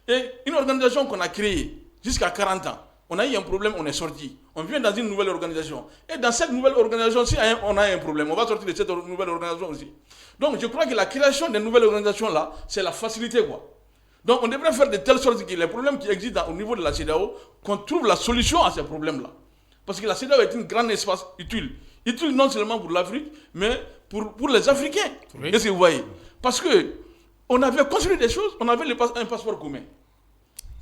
Et une organisation qu'on a créée jusqu'à 40 ans, on a eu un problème, on est sorti. On vient dans une nouvelle organisation. Et dans cette nouvelle organisation, si on a un problème, on va sortir de cette nouvelle organisation aussi. Donc je crois que la création des nouvelles organisations là, c'est la facilité quoi. Donc on devrait faire de telle sorte que les problèmes qui existent au niveau de la CEDEAO, qu'on trouve la solution à ces problèmes là. Parce que la CEDEAO est un grand espace utile. Utile non seulement pour l'Afrique, mais pour les Africains. Oui. Qu'est-ce que vous voyez? Parce qu'on avait construit des choses, on avait un passeport commun.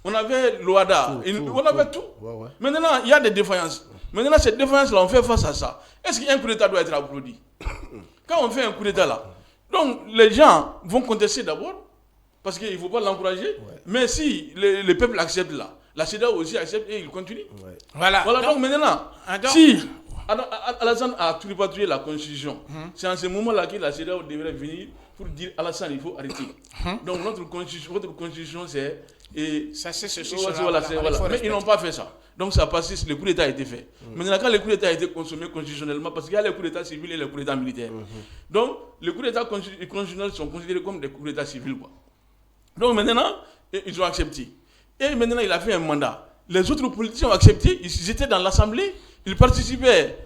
On avait l'OADA, on avait tout. Ouais. Maintenant, il y a des défaillances. Maintenant, ces défaillances-là, on fait face à ça. Est-ce qu'un coup d'État doit être applaudi? Quand on fait un coup d'État là, donc les gens vont contester d'abord, parce qu'il ne faut pas l'encourager. Ouais. Mais si le peuple accepte là, la CEDEAO aussi accepte et il continue. Ouais. Voilà. Donc maintenant, si Alassane a tripatouillé la Constitution, c'est en ce moment-là que la CEDEAO devrait venir pour dire Alassane, il faut arrêter. Donc votre Constitution, c'est... Et ça, c'est ceci, voilà. Mais ils n'ont pas fait ça. Donc ça passe, le coup d'État a été fait. Maintenant, quand le coup d'État a été consommé constitutionnellement, parce qu'il y a les coups d'État civils et les coups d'État militaires. Donc les coups d'État constitutionnels sont considérés comme des coups d'État civils. Quoi. Donc maintenant, ils ont accepté. Et maintenant, il a fait un mandat. Les autres politiciens ont accepté, ils étaient dans l'Assemblée, ils participaient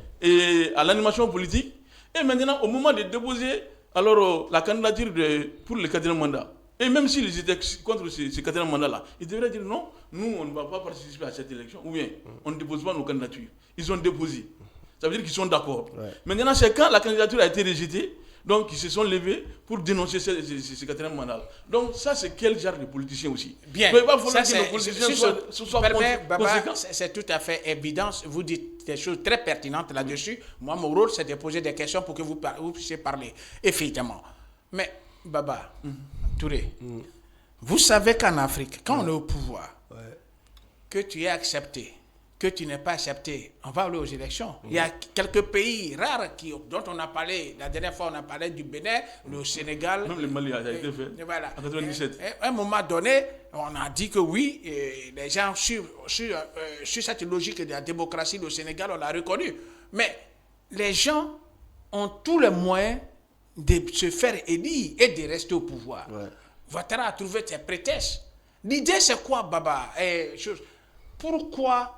à l'animation politique. Et maintenant, au moment de déposer la candidature pour le 4e mandat, et même s'ils étaient contre ce 4e mandat-là, ils devraient dire non, nous, on ne va pas participer à cette élection, ou bien on ne dépose pas nos candidatures. Ils ont déposé. Ça veut dire qu'ils sont d'accord. Ouais. Maintenant, c'est quand la candidature a été rejetée, donc ils se sont levés pour dénoncer ce 4e mandat. Donc ça, c'est quel genre de politicien aussi? Bien. Mais il va falloir que nos politiciens soient conséquents. C'est tout à fait évident. Vous dites des choses très pertinentes là-dessus. Moi, mon rôle, c'est de poser des questions pour que vous puissiez parler. Effectivement. Mais, Baba, Touré, vous savez qu'en Afrique, quand on est au pouvoir, que tu es accepté, que tu n'es pas accepté, on va aller aux élections. Il y a quelques pays rares dont on a parlé, la dernière fois on a parlé du Bénin, le Sénégal. Même le Mali a été fait voilà. En 97. À un moment donné, on a dit que oui, les gens sur cette logique de la démocratie, le Sénégal, on l'a reconnu. Mais les gens ont tous les moyens de se faire élire et de rester au pouvoir. Ouattara a trouvé ses prétextes. L'idée c'est quoi, Baba? Pourquoi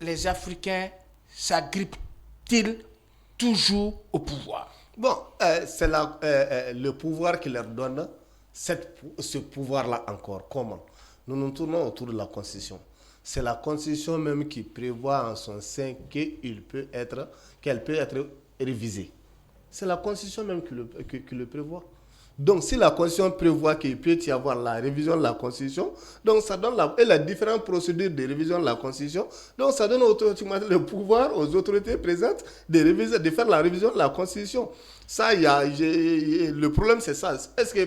les Africains s'agrippent-ils toujours au pouvoir? Bon, c'est le pouvoir qui leur donne ce pouvoir-là encore. Comment? Nous nous tournons autour de la Constitution. C'est la Constitution même qui prévoit en son sein qu'elle peut être révisée. C'est la Constitution même qui le prévoit. Donc, si la Constitution prévoit qu'il peut y avoir la révision de la Constitution, donc ça donne la différentes procédures de révision de la Constitution, donc ça donne automatiquement le pouvoir aux autorités présentes de faire la révision de la Constitution. Ça, le problème, c'est ça.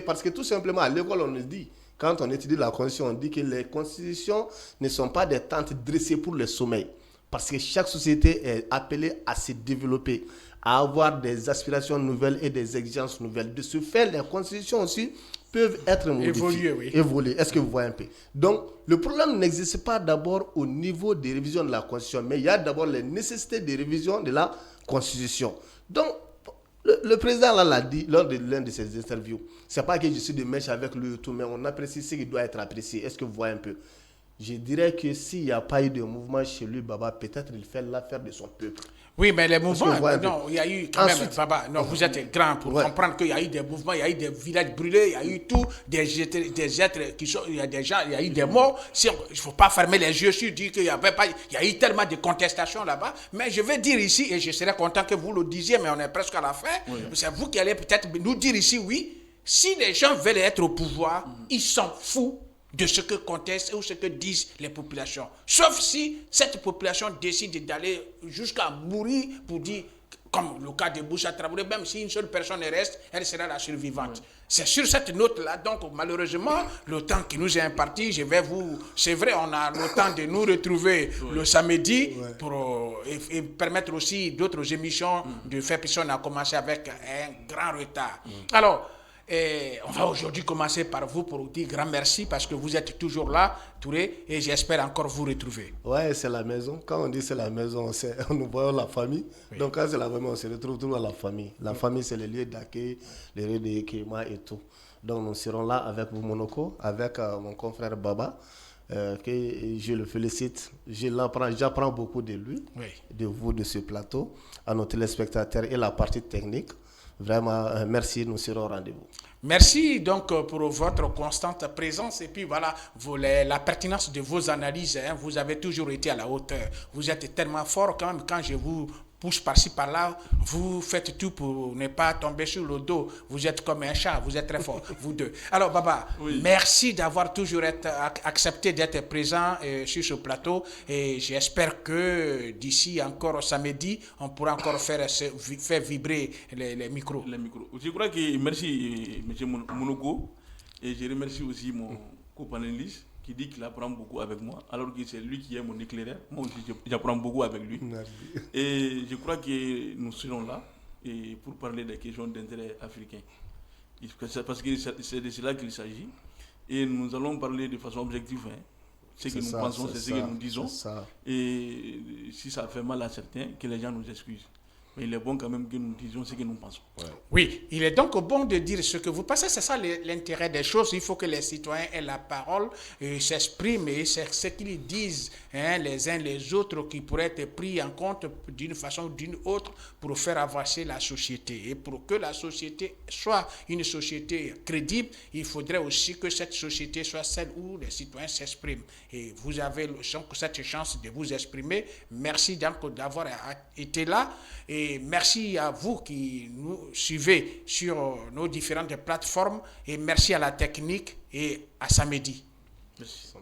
Parce que tout simplement, à l'école, on nous dit, quand on étudie la Constitution, on dit que les constitutions ne sont pas des tentes dressées pour le sommeil. Parce que chaque société est appelée à se développer, à avoir des aspirations nouvelles et des exigences nouvelles. De ce fait, les constitutions aussi peuvent être modifiées. Évoluer. Est-ce que vous voyez un peu? Donc, le problème n'existe pas d'abord au niveau des révisions de la Constitution, mais il y a d'abord les nécessités de révision de la Constitution. Donc, le président là l'a dit lors de l'un de ses interviews. C'est pas que je suis de mèche avec lui et tout, mais on apprécie ce qui doit être apprécié. Est-ce que vous voyez un peu? Je dirais que s'il n'y a pas eu de mouvement chez lui, Baba, peut-être il fait l'affaire de son peuple. Oui, mais les mouvements, non, il y a eu quand même, Baba, non, vous êtes grand pour comprendre qu'il y a eu des mouvements, il y a eu des villages brûlés, il y a eu tout, des êtres qui sont, il y a des gens, il y a eu des morts. Il ne faut pas fermer les yeux sur dire qu'il y avait pas, il y a eu tellement de contestations là-bas. Mais je vais dire ici, et je serais content que vous le disiez, mais on est presque à la fin. Oui. C'est vous qui allez peut-être nous dire ici, oui, si les gens veulent être au pouvoir, ils s'en foutent de ce que contestent ou ce que disent les populations. Sauf si cette population décide d'aller jusqu'à mourir pour dire, comme le cas de Boussa Traoré, même si une seule personne reste, elle sera la survivante. Oui. C'est sur cette note-là, donc malheureusement, le temps qui nous est imparti, c'est vrai, on a le temps de nous retrouver le samedi pour et permettre aussi d'autres émissions de faire, puisqu'on a commencé avec un grand retard. Alors, on va aujourd'hui commencer par vous pour vous dire grand merci parce que vous êtes toujours là, Touré, et j'espère encore vous retrouver. Ouais, c'est la maison. Quand on dit c'est la maison, nous voyons la famille. Oui. Donc quand c'est la maison, on se retrouve toujours à la famille. La famille, c'est le lieu d'accueil, le lieu d'équipement et tout. Donc nous serons là avec vous, Monoko, avec mon confrère Baba, que je le félicite. J'apprends beaucoup de lui, de vous, de ce plateau, à nos téléspectateurs et la partie technique. Vraiment, merci, nous serons au rendez-vous. Merci donc pour votre constante présence et puis voilà, la pertinence de vos analyses. Hein, vous avez toujours été à la hauteur. Vous êtes tellement fort quand même, quand je vous pousse par-ci par-là, vous faites tout pour ne pas tomber sur le dos. Vous êtes comme un chat, vous êtes très fort, vous deux. Alors Baba, merci d'avoir toujours accepté d'être présent sur ce plateau et j'espère que d'ici encore samedi, on pourra encore faire vibrer les micros. Les micros. Je crois que merci M. Monoko et je remercie aussi mon copanéliste qui dit qu'il apprend beaucoup avec moi, alors que c'est lui qui est mon éclaireur. Moi aussi, j'apprends beaucoup avec lui. Merci. Et je crois que nous serons là et pour parler des questions d'intérêt africain. Parce que c'est de cela qu'il s'agit. Et nous allons parler de façon objective. Hein. Ce que nous pensons, c'est ce que nous disons. Et si ça fait mal à certains, que les gens nous excusent. Mais il est bon quand même que nous disions ce que nous pensons. Oui, il est donc bon de dire ce que vous pensez. C'est ça l'intérêt des choses. Il faut que les citoyens aient la parole, s'expriment et c'est ce qu'ils disent les uns les autres qui pourraient être pris en compte d'une façon ou d'une autre pour faire avancer la société. Et pour que la société soit une société crédible, il faudrait aussi que cette société soit celle où les citoyens s'expriment. Et vous avez cette chance de vous exprimer. Merci donc d'avoir été là. Et merci à vous qui nous suivez sur nos différentes plateformes. Et merci à la technique et à samedi. Merci.